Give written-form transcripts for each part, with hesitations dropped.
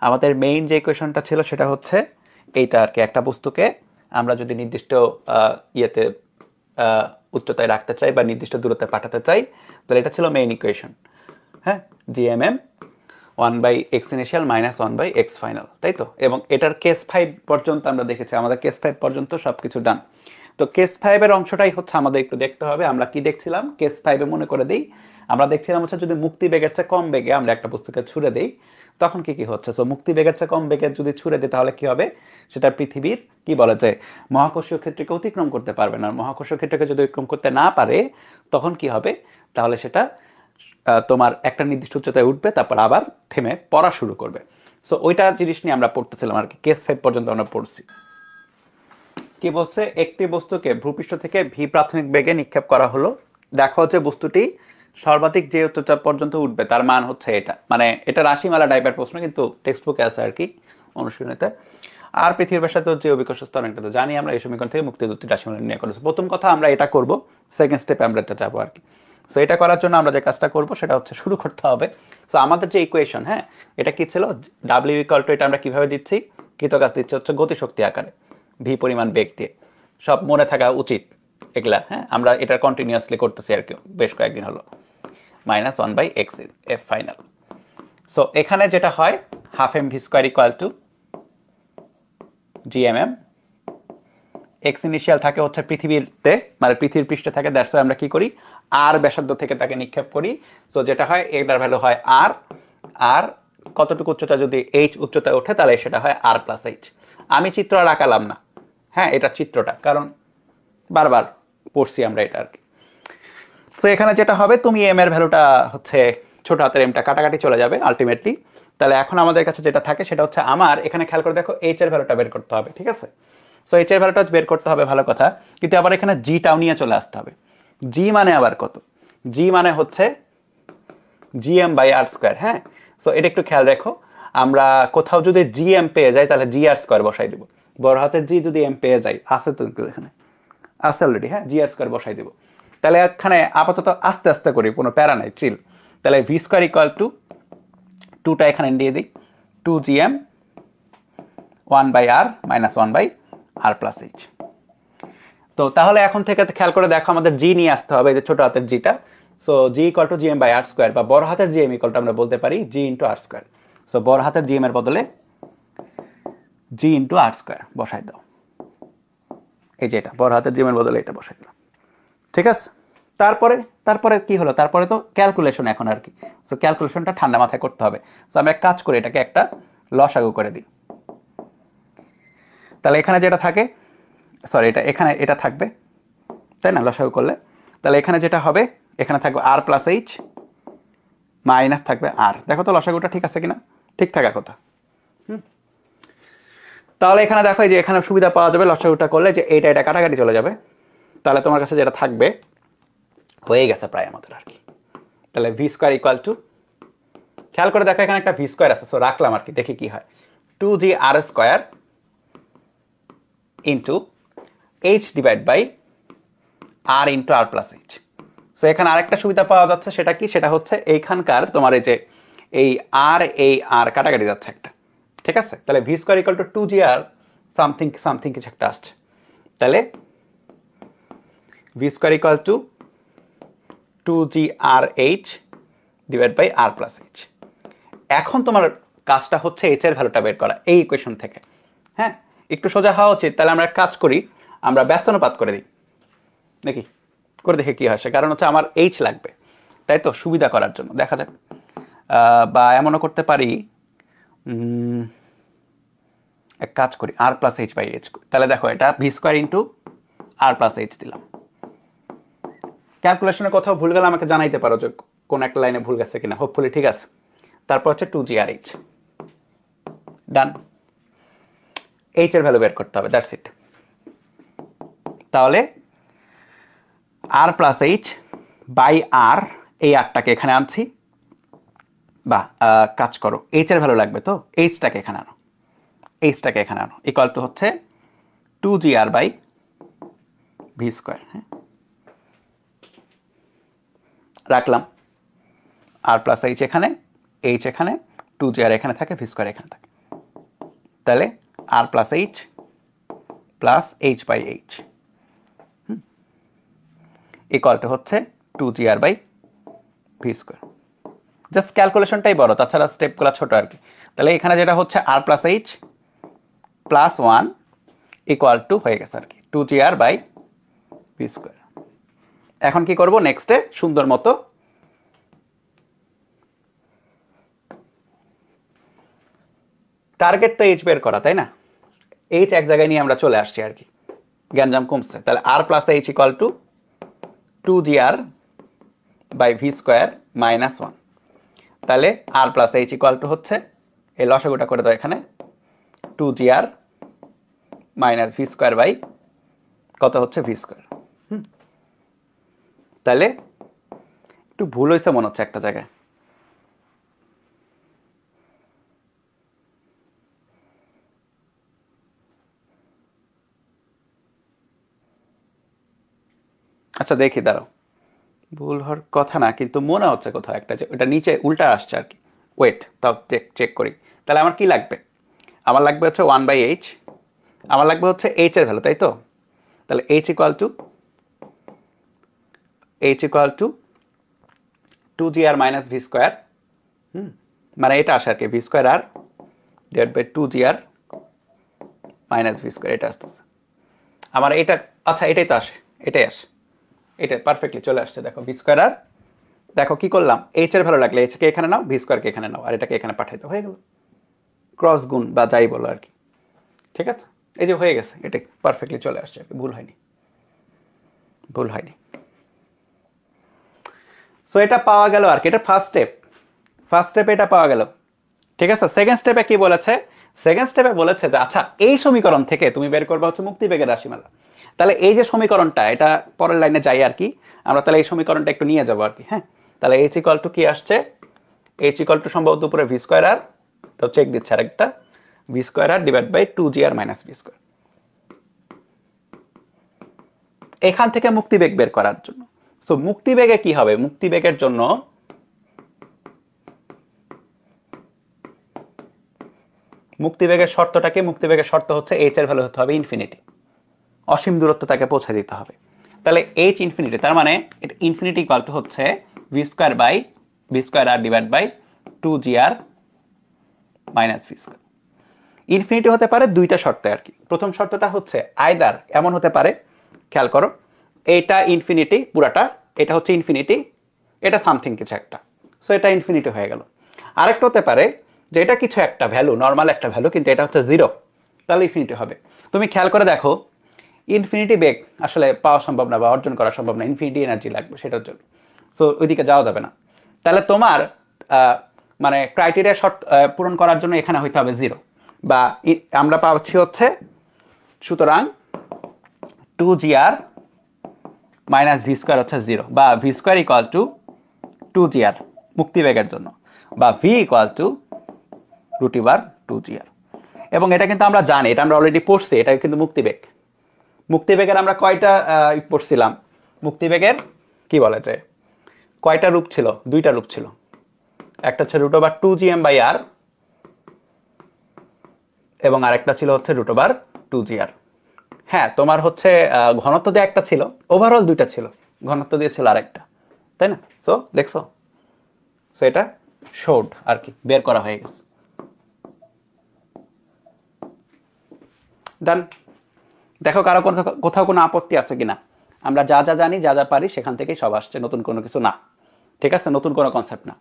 আমাদের মেইন যে ইকুয়েশনটা ছিল সেটা হচ্ছে এইটা আর কি, একটা বস্তুকে আমরা যদি নির্দিষ্ট ইয়েতে উচ্চতায় রাখতে চাই বা নির্দিষ্ট দূরত্বে পাঠাতে চাই, তাহলে এটা ছিল মেইন ইকুয়েশন। হ্যাঁ, GMm 1/x initial minus 1/x final, তাই তো। এবং এটার কেস 5 পর্যন্ত আমরা দেখেছি, আমাদের কেস 5 পর্যন্ত সবকিছু ডান। তো কেস 5 এর অংশটাই হচ্ছে আমাদের একটু দেখতে হবে। আমরা কি দেখছিলাম কেস 5 এ, মনে করে দিই, আমরা দেখছিলাম হচ্ছে যদি মুক্তি বেগের চেয়ে কম বেগে আমরা একটা বস্তুকে ছুড়ে দেই তখন কি কি হচ্ছে। তো মুক্তি বেগের চেয়ে কম বেগে যদি ছুড়ে দিই তাহলে কি হবে, সেটা পৃথিবীর কি বলা যায় মহাকর্ষীয় ক্ষেত্রকে অতিক্রম করতে পারবে না। মহাকর্ষীয় ক্ষেত্রকে যদি অতিক্রম করতে না পারে তখন কি হবে, তাহলে সেটা তোমার একটা নির্দিষ্ট উচ্চতায় উঠবে, তারপর আবার থেমে পড়া শুরু করবে। সো ওইটা জিনিস নিয়ে আমরা পড়তেছিলাম আর কি, কেস 5 পর্যন্ত আমরা পড়ছি। কি বলছে, একটি বস্তুকে ভূপৃষ্ঠ থেকে ভি প্রাথমিক বেগে নিক্ষেপ করা হলো। দেখা হচ্ছে বস্তুটি সর্বাধিক যে উচ্চতা পর্যন্ত উঠবে তার মান হচ্ছে এটা, মানে এটা রাশিমালা টাইপের প্রশ্ন, কিন্তু টেক্সট বুকে আছে আর কি অনুশীলনীতে। আর পৃথিবীর ব্যাসার্ধ যে অভিকর্ষ স্তর, এটা তো জানি আমরা, এই সমীকরণ থেকে মুক্তি দূরত্ব রাশিমালা নির্ণয় করেছি। প্রথম কথা আমরা এটা করব, সেকেন্ড স্টেপে আমরা এটা যাবো আর কি। সো এটা করার জন্য আমরা যে কাজটা করব সেটা হচ্ছে শুরু করতে হবে। সো আমাদের যে ইকুয়েশন, হ্যাঁ, এটা কি ছিল, ডাব্লিউ ইকুয়াল টু, এটা আমরা কিভাবে দিচ্ছি, কৃতকাজ দিচ্ছি হচ্ছে গতিশক্তি আকারে ভি পরিমাণ বেগ দিয়ে। সব মনে থাকা উচিত এগুলা, হ্যাঁ, আমরা এটা কন্টিনিউয়াসলি করতেছি আর কি বেশ কয়েকদিন হলো। Minus 1/x F final. So এখানে যেটা হয়, half M V square equal to GMM. X initial থাকে হচ্ছে পৃথিবীতে, মানে পৃথিবীর পৃষ্ঠে থাকে, দ্যাটস ওয়াই আমরা কি করি, আর ব্যাসার্ধ থেকে তাকে নিক্ষেপ করি। সো যেটা হয়, এটার ভ্যালু হয় আর, আর কতটুকু উচ্চতা যদি এইচ উচ্চতায় ওঠে তাহলে সেটা হয় আর প্লাস এইচ। আমি চিত্র আর আঁকালাম না, হ্যাঁ, এটা চিত্রটা, কারণ বারবার পড়ছি আমরা এটা আর কি। তো এখানে যেটা হবে, তুমি এম এর ভ্যালুটা হচ্ছে ছোট হাতের এমটা কাটাকাটি চলে যাবে আলটিমেটলি। তাহলে এখন আমাদের কাছে যেটা থাকে সেটা হচ্ছে, আমার এখানে খেয়াল করে দেখো এইচ এর ভ্যালুটা বের করতে হবে, ঠিক আছে। সো এইচ এর ভ্যালুটা বের করতে হবে, ভালো কথা, কিন্তু আবার এখানে জিটাও নিয়ে চলে আসতে হবে। জি মানে আবার কত, জি মানে হচ্ছে জিএম বাই আর স্কোয়ার। হ্যাঁ, সো এটা একটু খেয়াল রাখো, আমরা কোথাও যদি জি এম পেয়ে যাই তাহলে জি আর স্কোয়ার বসাই দিব। বড় হাতের জি যদি এম পেয়ে যাই, আছে তো এখানে, আছে অলরেডি, হ্যাঁ, জি আর স্কোয়ার বসাই দিব। তাহলে এখানে আপাতত আস্তে আস্তে করি, কোনো প্যারা নাই, চিল। তাহলে ভি স্কোয়ার ইকুয়াল টু 2টা এখানে দিয়ে দিই, 2gm 1/r minus 1/r plus H. তো তাহলে এখন থেকে খেয়াল করে দেখো, আমাদের জি নিয়ে আসতে হবে, এই যে ছোট হাতের জিটা। So G equal to GM by R square, বা বড় হাতের জিএম ইকুয়াল টু আমরা বলতে পারি G into R square. So বড় হাতের জিএম এর বদলে জি ইন্টু আর স্কোয়ার বসাই দাও। এই যে এটা বড় হাতের জিএম এর বদলে এটা বসাই দিলাম, ঠিক আছে। তারপরে তারপরে কি হলো, তারপরে তো ক্যালকুলেশন এখন আর কি। সো ক্যালকুলেশনটা ঠান্ডা মাথায় করতে হবে। সো আমরা এক কাজ করি, এটাকে একটা লসাগু করে দিই। তাহলে এখানে যেটা থাকে, সরি, এটা এখানে এটা থাকবে, তাই না, লসাগু করলে। তাহলে এখানে যেটা হবে, এখানে থাকবে আর প্লাস এইচ মাইনাস থাকবে আর। দেখো তো লসাগুটা ঠিক আছে কিনা, ঠিক থাকার কথা। তাহলে এখানে দেখো, এই যে এখানে সুবিধা পাওয়া যাবে লসাগুটা করলে, যে এইটা এটা কাটাকাটি চলে যাবে। তাহলে তোমার কাছে যেটা থাকবে, হয়ে গেছে প্রায় আমাদের আর কি। তাহলে ভি স্কোয়ার ইকুয়াল টু, খেয়াল করে দেখো এখানে একটা ভি স্কোয়ার আছে, সো রাখলাম আর কি, দেখি কি হয়। 2gr square into H divide by R into R plus H. So এখানে আরেকটা সুবিধা পাওয়া যাচ্ছে, সেটা কি, সেটা হচ্ছে এইখানকার তোমার এই যে এই আর কাটাকাটি যাচ্ছে একটা, ঠিক আছে। তাহলে V square equal to 2gr something something কিছু একটা আসছে। তাহলে V square equal to 2grh divide by R plus H. এখন তোমার কাজটা হচ্ছে এইচ এর ভ্যালুটা বের করা এই ইকুয়েশন থেকে। হ্যাঁ, একটু সোজা হওয়া উচিত। তাহলে আমরা কাজ করি, আমরা ব্যস্তানুপাত করে দিই, দেখি করে দেখে কি হয়। কারণ হচ্ছে আমার এইচ লাগবে, তাই তো, সুবিধা করার জন্য। দেখা যাক, বা এমনও করতে পারি, এক কাজ করি, আর প্লাস এইচ বাই এইচ। তাহলে দেখো, এটা V square into R plus H দিলাম। ক্যালকুলেশনের কোথাও ভুল গেলে আমাকে জানাইতে পারো যে কোন একটা লাইনে ভুল গেছে কিনা, হোপফুলি ঠিক আছে। তারপর হচ্ছে 2grh, ডান। এইচ এর ভ্যালু বের করতে হবে, দ্যাটস ইট। তাহলে আর প্লাস এইচ বাই আর, এই আরটাকে এখানে আনছি, বা কাজ করো, এইচ এর ভ্যালু লাগবে, তো এইচটাকে এখানে আনো, এইচটাকে এখানে আনো, ইকুয়াল টু হচ্ছে 2gr বাই ভি স্কোয়ার। হ্যাঁ, রাখলাম আর প্লাস এইচ এখানে, এইচ এখানে, 2g r এখানে থাকে, ভি স্কোয়ার এখানে থাকে। তাহলে r plus H plus H by H equal to হচ্ছে 2gr by V square. Just ক্যালকুলেশনটাই বড়, তাছাড়া স্টেপগুলো ছোট আর কি। তাহলে এখানে যেটা হচ্ছে r plus H plus 1 equal to হয়ে গেছে আর কি 2gr বাই ভি স্কোয়ার। এখন কি করব, নেক্সটে সুন্দর মতো টার্গেট তো এইচ বের করা, তাই না? এইচ এক জায়গায় নিয়ে আমরা চলে আসছি আর কি, গ্যাঞ্জাম কমছে। তাহলে r plus H equal to 2gr by V square minus 1। তাহলে r plus H equal to হচ্ছে, এই লসাগুটা করে দাও এখানে, 2gr minus V square by কত হচ্ছে ভি স্কোয়ার। তাহলে একটু ভুল হয়েছে মনে হচ্ছে একটা জায়গায়। আচ্ছা দেখি, দাঁড়াও, ভুল হওয়ার কথা না, কিন্তু মনে হচ্ছে কোথাও একটা যে ওটা নিচে উল্টা আসছে আর কি। ওয়েট, তাও চেক করি। তাহলে আমার কি লাগবে? আমার লাগবে হচ্ছে 1/h, আমার লাগবে হচ্ছে h এর ভ্যালু, তাই তো? তাহলে h equal to 2gr minus V square, মানে এটা আসে আর কি, V square R divide by 2gr minus V square, এটা আসতেছে আমার এটা। আচ্ছা এটাই তো আসে, এটাই আসে, এটা পারফেক্টলি চলে আসছে। দেখো ভি স্কোয়ার আর, দেখো কি করলাম, এইচ এর ভালো লাগলে এইচ কে এখানে নাও, ভি স্কোয়ার কে এখানে নাও, আর এটাকে এখানে পাঠাইতে হয়ে গেল, ক্রস গুণ বা যাই বলো আর কি। ঠিক আছে, এই যে হয়ে গেছে, এটা পারফেক্টলি চলে আসছে, ভুল হয়নি। সো এটা পাওয়া গেল আর কি, এটা ফার্স্ট স্টেপ এটা পাওয়া গেল। ঠিক আছে, সেকেন্ড স্টেপে কি বলেছে? সেকেন্ড স্টেপে বলেছে যে আচ্ছা এই সমীকরণ থেকে তুমি বের করবে হচ্ছে মুক্তিবেগের রাশিমালা। তাহলে এই যে সমীকরণটা, এটা পরের লাইনে যাই আর কি আমরা, তাহলে এই সমীকরণটা একটু নিয়ে যাবো আর কি। হ্যাঁ, তাহলে এইচ ইকুয়াল টু কি আসছে? এইচ ইকুয়াল টু সম্ভবত উপরে ভি স্কোয়ার আর, তো চেক দিচ্ছে আরেকটা, V square R divide by 2gr minus V square. এখান থেকে মুক্তিবেগ বের করার জন্য, সো মুক্তিবেগে কি হবে? মুক্তিবেগের জন্য মুক্তিবেগের শর্তটাকে, মুক্তিবেগের শর্ত হচ্ছে এইচ এর ভ্যালু হতে হবে ইনফিনিটি, অসীম দূরত্ব তাকে পৌঁছে দিতে হবে। তাহলে এইচ ইনফিনিটি, তার মানে এটা ইনফিনিটি ইকুয়াল টু হচ্ছে V square by V square R divide by 2gr minus V square. Infinity হতে পারে দুইটা শর্তে আর কি। প্রথম শর্তটা হচ্ছে আইদার এমন হতে পারে, খেয়াল করো, এইটা ইনফিনিটি পুরাটা, এটা হচ্ছে ইনফিনিটি, এটা সামথিং কিছু একটা, সো এটা ইনফিনিটি হয়ে গেল। আরেকটা হতে পারে যে এটা কিছু একটা ভ্যালু, নর্মাল একটা ভ্যালু, কিন্তু এটা হচ্ছে 0, তাহলে ইনফিনিটি হবে। তুমি খেয়াল করে দেখো, ইনফিনিটি বেগ আসলে পাওয়া সম্ভব না বা অর্জন করা সম্ভব না, ইনফিনিটি এনার্জি লাগবে সেটার জন্য, সো ওইদিকে যাওয়া যাবে না। তাহলে তোমার মানে ক্রাইটেরিয়া শর্ত পূরণ করার জন্য এখানে হইতে হবে 0, বা আমরা পাচ্ছি হচ্ছে, সুতরাং 2gr মাইনাস ভি স্কোয়ার হচ্ছে 0, বা V square equal to 2gr মুক্তিবেগের জন্য, বা ভি ইকুয়াল টু √2gr। এবং এটা কিন্তু আমরা জানি, এটা আমরা অলরেডি পড়ছি, এটা কিন্তু মুক্তিবেগ। মুক্তিবেগের আমরা কয়টা পড়ছিলাম? মুক্তিবেগের কি বলে যে কয়টা রূপ ছিল? দুইটা রূপ ছিল, একটা হচ্ছে √2gm/r এবং আরেকটা ছিল হচ্ছে √2gr। হ্যাঁ, তোমার হচ্ছে ঘনত্ব দিয়ে একটা ছিল, ওভারঅল দুইটা ছিল, ঘনত্ব দিয়ে ছিল আরেকটা, তাই না? সো দেখছো, সো এটা শোড আর কি, বের করা হয়ে গেছে। ডান। দেখো কারো কোথাও কোনো আপত্তি আছে কিনা? আমরা যা যা জানি, যা যা পারি, সেখান থেকেই সব আসছে, নতুন কোনো কিছু না। ঠিক আছে, নতুন কোনো কনসেপ্ট না,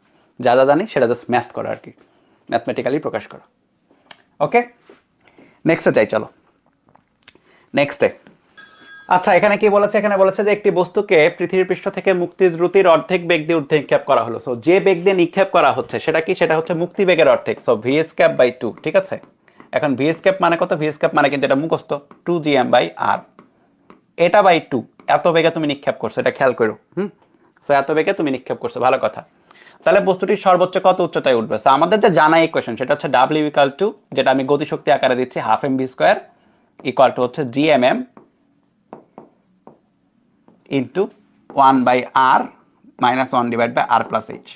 যা যা জানি সেটা জাস্ট ম্যাথ করা আর কি, ম্যাথমেটিক্যালি প্রকাশ করা। ওকে, নেক্সটে যাই, চলো নেক্সটে। আচ্ছা এখানে কি বলেছে? এখানে বলেছে যে একটি বস্তুকে পৃথিবীর পৃষ্ঠ থেকে মুক্তি দ্রুতির অর্ধেক বেগ দিয়ে ঊর্ধ্বে নিক্ষেপ করা হলো। সো যে বেগ দিয়ে নিক্ষেপ করা হচ্ছে সেটা কি? সেটা হচ্ছে মুক্তিবেগের অর্ধেক, সো ভি স্কয়ার বাই 2। ঠিক আছে, এখন ভি স্কয়ার মানে কত? ভি স্কয়ার মানে কিন্তু এটা মুখস্থ, 2gm/r, এটা বাই 2। এত বেগে তুমি নিক্ষেপ করছো, এটা খেয়াল করো। সো এত বেগে তুমি নিক্ষেপ করছো, ভালো কথা। তাহলে বস্তুটির সর্বোচ্চ কত উচ্চতায় উঠবে? সো আমাদের যে জানা ইকুয়েশন সেটা হচ্ছে W ইকুয়াল টু, যেটা আমি গতিশক্তি আকারে দিচ্ছি, 12 mv² ইকুয়াল টু হচ্ছে gmm into 1/r minus 1 divide by r plus h।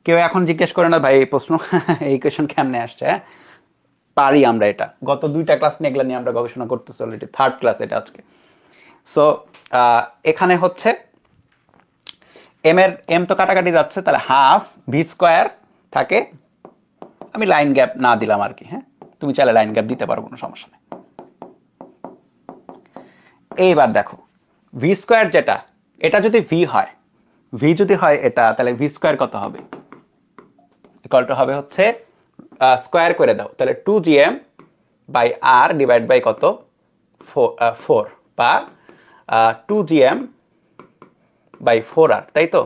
কেউ এখন জিজ্ঞেস করে না ভাই এই প্রশ্ন এই কোয়েশন কেমনে আসছে, হ্যাঁ পারি আমরা, এটা গত 2টা ক্লাস নিয়ে এগুলো নিয়ে আমরা গবেষণা করতেছি অলরেডি, 3rd ক্লাস এটা আজকে। সো এখানে হচ্ছে এম তো কাটাকাটি যাচ্ছে, তাহলে হাফ ভি স্কোয়ার থাকে, আমি লাইন গ্যাপ না দিলাম আর কি, হ্যাঁ তুমি চাইলে লাইন গ্যাপ দিতে পারো, কোনো সমস্যা নেই। এইবার দেখো ভি স্কোয়ার যেটা, এটা যদি ভি হয়, ভি যদি হয় এটা, তাহলে ভি স্কোয়ার কত হবে, ইকুয়ালটা হবে হচ্ছে স্কোয়ার করে দাও, তাহলে 2gm/r ডিভাইড বাই কত 4 বা 2gm/4r, তাই তো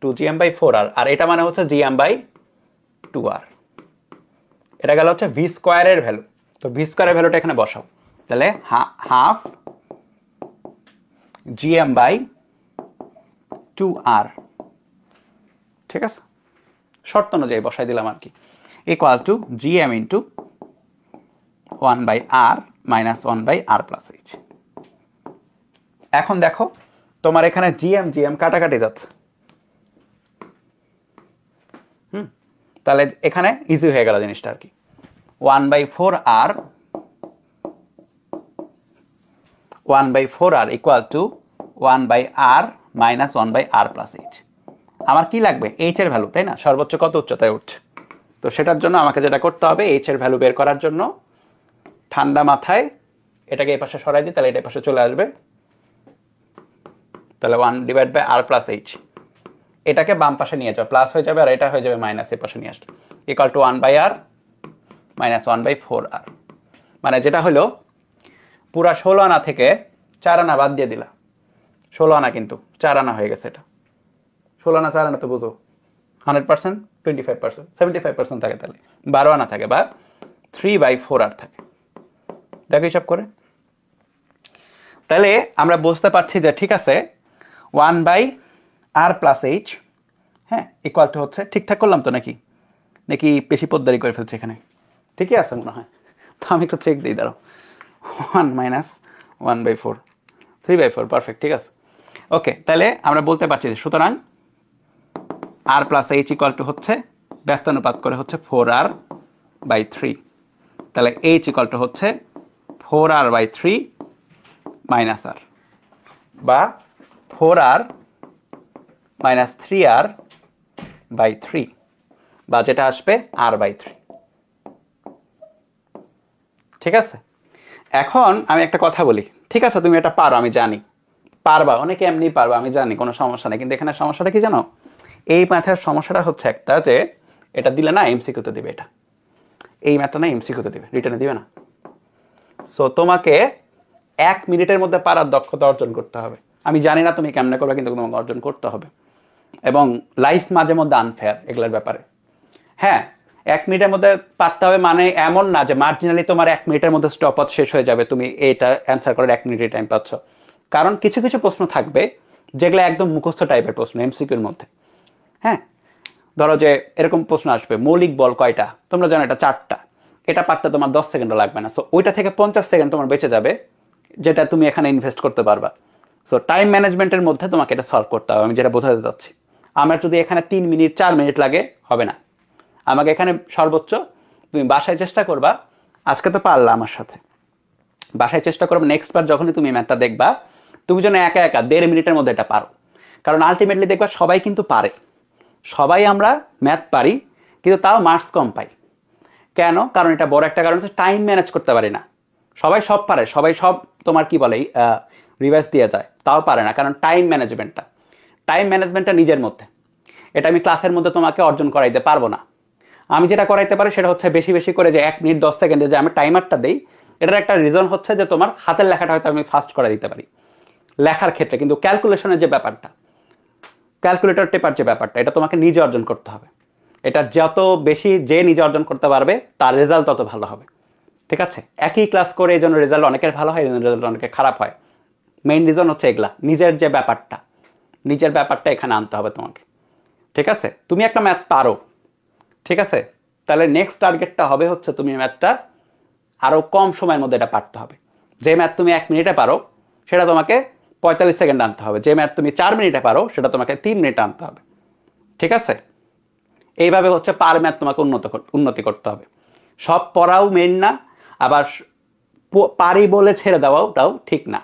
2gm/4r, আর এটা মানে হচ্ছে gm/2r, এটা গেল হচ্ছে ভি স্কোয়ারের ভ্যালু। তো ভি স্কোয়ারের ভ্যালুটা এখানে বসাও, তাহলে হাফ gm/2r, ঠিক আছে, শর্ত অনুযায়ী বসাই দিলাম আর কি, equal to gm into 1/r minus 1/r plus h। এখন দেখো তোমার এখানে gm কাটাকাটি যাচ্ছে, তাহলে এখানে ইজি হয়ে গেল জিনিসটা আর কি, 1/4r equal to 1/r minus 1/r plus h। আমার কি লাগবে, এইচ এর ভ্যালু, তাই না, সর্বোচ্চ কত উচ্চতায় উঠছে, তো সেটার জন্য আমাকে যেটা করতে হবে, এইচ এর ভ্যালু বের করার জন্য ঠান্ডা মাথায় এটাকে এই পাশে সরাই দিই, তাহলে এটা পাশে চলে আসবে, তাহলে 1/r প্লাস h, এটাকে বাম পাশে নিয়ে যাও, প্লাস হয়ে যাবে, আর এটা হয়ে যাবে মাইনাস, এই পাশে নিয়ে আসবে, equal to 1/r minus 1/4r, মানে যেটা হলো পুরা 16 আনা থেকে 4 আনা বাদ দিয়ে দিলা, 16 আনা কিন্তু 4 আনা হয়ে গেছে, এটা 16 আনা 4 আনা তো বুঝো 100%, 25%, 75% থাকে, তাহলে 12 আনা থাকে বা 3/4r থাকে, দেখো হিসাব করে। তাহলে আমরা বুঝতে পারছি যে ঠিক আছে 1/r প্লাস h, হ্যাঁ ইকুয়াল টু হচ্ছে, ঠিকঠাক করলাম তো নাকি, নাকি বেশি পদ্মারি করে ফেলছে এখানে, ঠিকই আছে মনে হয়, তো আমি একটু চেক দিই, দাঁড়াও, 1 মাইনাস 1/4, 3/4, পারফেক্ট, ঠিক আছে, ওকে। তাহলে আমরা বলতে পারছি যে সুতরাং r plus h equal to হচ্ছে ব্যস্তানুপাত করে হচ্ছে 4r/3, তাহলে h ইকুয়াল টু হচ্ছে 4r/3 মাইনাস r, বা 4r মাইনাস 3r/3, বা যেটা আসবে r/3, ঠিক আছে। এখন আমি একটা কথা বলি, ঠিক আছে তুমি এটা পারো আমি জানি, পারবা, অনেকে এমনি পারবা আমি জানি, কোনো সমস্যা নেই, কিন্তু এখানে সমস্যাটা কি জানো, এই ম্যাথের সমস্যাটা হচ্ছে একটা, যে এটা দিলে না এমসিকিউতে দিবে, এটা এই ম্যাথটা না এমসিকিউতে দিবে, রিটার্নে দিবে না। সো তোমাকে 1 মিনিটের মধ্যে পারার দক্ষতা অর্জন করতে হবে, আমি জানি না তুমি কেমনে করবে, কিন্তু তোমাকে অর্জন করতে হবে। এবং লাইফ মাঝে মধ্যে আনফেয়ার এগুলোর ব্যাপারে, হ্যাঁ 1 মিনিটের মধ্যে পারতে হবে মানে এমন না যে মার্জিনালি তোমার 1 মিনিটের মধ্যে স্টপওয়াচ শেষ হয়ে যাবে, তুমি এটা অ্যান্সার করার 1 মিনিটের টাইম পাচ্ছ, কারণ কিছু কিছু প্রশ্ন থাকবে যেগুলো একদম মুখস্থ টাইপের প্রশ্ন এমসিকিউর মধ্যে, হ্যাঁ ধরো যে এরকম প্রশ্ন আসবে, মৌলিক বল কয়টা, তোমরা জানো এটা 4টা, এটা পারতে তোমার 10 সেকেন্ডও লাগবে না, সো ওইটা থেকে 50 সেকেন্ড তোমার বেঁচে যাবে, যেটা তুমি এখানে ইনভেস্ট করতে পারবা। সো টাইম ম্যানেজমেন্টের মধ্যে তোমাকে এটা সলভ করতে হবে, আমি যেটা বোঝাতে চাচ্ছি। আমার যদি এখানে 3 মিনিট 4 মিনিট লাগে হবে না, আমাকে এখানে সর্বোচ্চ তুমি বাসায় চেষ্টা করবা, আজকে তো পারলা আমার সাথে, বাসায় চেষ্টা করবে নেক্সট বার যখনই তুমি ম্যাথটা দেখবা, তুমি যেন একা একা 1.5 মিনিটের মধ্যে এটা পারো, কারণ আলটিমেটলি দেখবা সবাই কিন্তু পারে, সবাই আমরা ম্যাথ পারি, কিন্তু তাও মার্কস কম পাই, কেন, কারণ এটা বড় একটা কারণ হচ্ছে টাইম ম্যানেজ করতে পারি না। সবাই সব পারে, সবাই সব তোমার কি বলে রিভাইজ দিয়ে যায়, তাও পারে না, কারণ টাইম ম্যানেজমেন্টটা নিজের মধ্যে, এটা আমি ক্লাসের মধ্যে তোমাকে অর্জন করাইতে পারবো না। আমি যেটা করাইতে পারি সেটা হচ্ছে বেশি বেশি করে যে 1 মিনিট 10 সেকেন্ডে যে আমি টাইমারটা দেই, এটার একটা রিজন হচ্ছে যে তোমার হাতের লেখাটা হয়তো আমি ফাস্ট করে দিতে পারি লেখার ক্ষেত্রে, কিন্তু ক্যালকুলেশনের যে ব্যাপারটা, ক্যালকুলেটর টেপার যে ব্যাপারটা, এটা তোমাকে নিজে অর্জন করতে হবে, এটা যত বেশি যে নিজে অর্জন করতে পারবে তার রেজাল্ট তত ভালো হবে, ঠিক আছে। একই ক্লাস করে এই জন্য রেজাল্ট অনেকের ভালো হয়, এই জন্য রেজাল্ট অনেকের খারাপ হয়, মেইন রিজন হচ্ছে এগুলা, নিজের ব্যাপারটা এখানে আনতে হবে তোমাকে, ঠিক আছে। তুমি একটা ম্যাথ পারো, ঠিক আছে, তাহলে নেক্সট টার্গেটটা হবে হচ্ছে তুমি ম্যাথটা আরো কম সময়ের মধ্যে এটা পারতে হবে। যে ম্যাথ তুমি 1 মিনিটে পারো সেটা তোমাকে 45 সেকেন্ড আনতে হবে, যে ম্যাথ তুমি 4 মিনিটে পারো সেটা তোমাকে 3 মিনিটে আনতে হবে, ঠিক আছে? এইভাবে হচ্ছে পার ম্যাথ তোমাকে উন্নতি করতে হবে। সব পড়াও মেন না, আবার পারি বলে ছেড়ে দেওয়াটাও ঠিক না।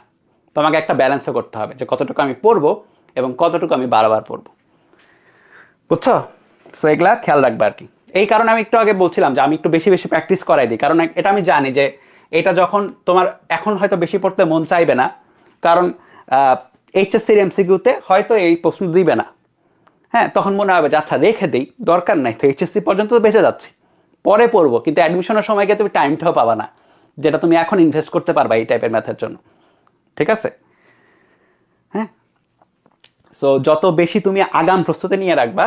তোমাকে একটা ব্যালেন্সও করতে হবে যে কতটুকু আমি পড়বো এবং কতটুকু আমি বারবার পড়বো, বুঝছো? সো এগুলা খেয়াল রাখবে আর কি। এই কারণে আমি একটু আগে বলছিলাম যে আমি একটু বেশি বেশি প্র্যাকটিস করাই দিই, কারণ এটা আমি জানি যে এটা যখন তোমার এখন হয়তো বেশি পড়তে মন চাইবে না, কারণ এইচএসসির এমসিকিউতে হয়তো এই প্রশ্ন দিবে না, হ্যাঁ, তখন মনে হবে যে আচ্ছা রেখে দিই, দরকার নাই তো, এইচএসসি পর্যন্ত তো বেঁচে যাচ্ছি, পরে পড়বো। কিন্তু অ্যাডমিশনের সময় গিয়ে তুমি টাইমটাও পাবা না যেটা তুমি এখন ইনভেস্ট করতে পারবা এই টাইপের ম্যাথের জন্য, ঠিক আছে? হ্যাঁ, সো যত বেশি তুমি আগাম প্রস্তুতি নিয়ে রাখবা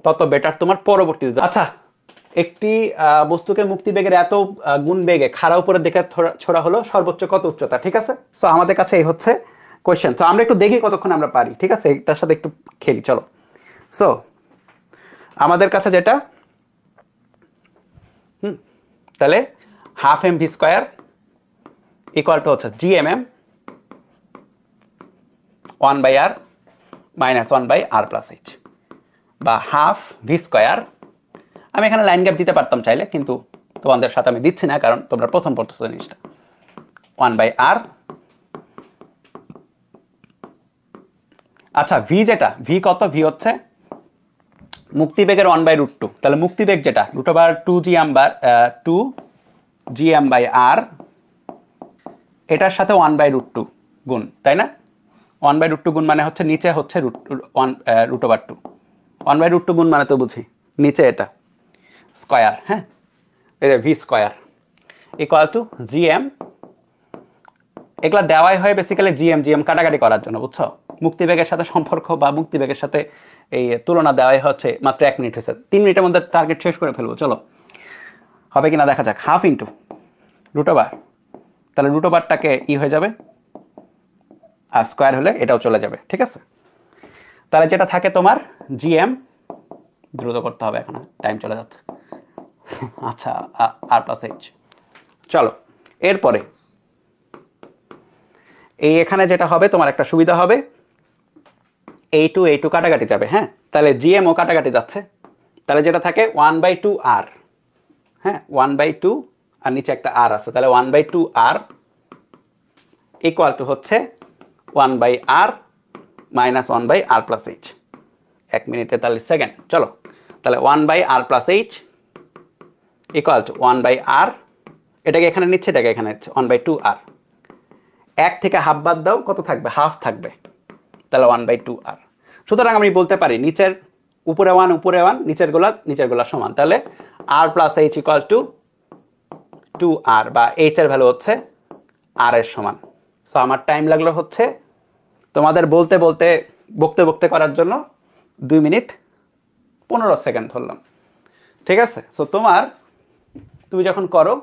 তত বেটার তোমার পরবর্তী। আচ্ছা, একটি বস্তুকে মুক্তিবেগের এত গুণ বেগে খাড়া উপরে দেখে ছোড়া হলো, সর্বোচ্চ কত উচ্চতা? ঠিক আছে, সো আমাদের কাছে এই হচ্ছে কোয়েশ্চেন। তো আমরা একটু দেখি কতক্ষণ আমরা পারি, ঠিক আছে? এটার সাথে একটু খেলি, চলো। সো আমাদের কাছে যেটা তাহলে half M V square equal to হচ্ছে G M M 1/r minus 1/r plus H, বা হাফ ভি স্কোয়ার। আমি এখানে লাইন গ্যাপ দিতে পারতাম চাইলে, কিন্তু তোমাদের সাথে আমি দিচ্ছি না কারণ তোমরা প্রথম পড়তেছো জিনিসটা। 1/r, আচ্ছা ভি যেটা, ভি কত? ভি হচ্ছে মুক্তিবেগের 1/√2, তাহলে মুক্তিবেগ যেটা √2gm/r, এটার সাথে 1/√2 গুণ, তাই না? 1/√2 গুণ মানে হচ্ছে নিচে হচ্ছে √2, 1/√2 গুণ মানে তো বুঝি নিচে এটা স্কয়ার, হ্যাঁ, এই যে V square equal to GM. এগুলা দেওয়াই হয় বেসিক্যালি জিএম কাটাকাটি করার জন্য, বুঝছো? মুক্তিবেগের সাথে সম্পর্ক বা মুক্তিবেগের সাথে এই তুলনা দেওয়াই হচ্ছে। মাত্র 1 মিনিট হয়েছে, 3 মিনিটের মধ্যে টার্গেট শেষ করে ফেলবো, চলো হবে কিনা দেখা যাক। হাফ ইন্টু √, তাহলে √টাকে হয়ে যাবে, আর স্কোয়ার হলে এটাও চলে যাবে, ঠিক আছে? তাহলে যেটা থাকে তোমার জিএম, দ্রুত করতে হবে এখন, টাইম চলে যাচ্ছে। আচ্ছা, আর প্লাস এইচ। চলো এরপরে এই এখানে যেটা হবে তোমার একটা সুবিধা হবে, এই টু কাটাকাটি যাবে, হ্যাঁ, তাহলে জিএম ও কাটাকাটি যাচ্ছে, তাহলে যেটা থাকে 1/2r, হ্যাঁ, 1/2 আর নিচে একটা আর আছে, তাহলে 1/2r ইকুয়াল টু হচ্ছে 1/r minus 1/r plus H. 1 মিনিটে 43 সেকেন্ড, চলো তাহলে 1/r plus H equal two 1/r, এটাকে এখানে নিচ্ছে, এটাকে এখানে নিচ্ছে, 1/2r। 1 থেকে হাফ বাদ দাও, কত থাকবে? হাফ থাকবে, তাহলে 1/2r। সুতরাং আমি বলতে পারি নিচের উপরে 1 নিচের গোলা সমান, তাহলে r plus H equal two 2r, বা এইচ এর ভ্যালু হচ্ছে r এর সমান। সো আমার টাইম লাগলো হচ্ছে তোমাদের বকতে করার জন্য 2 মিনিট 15 সেকেন্ড ধরলাম, ঠিক আছে? সো তুমি যখন করো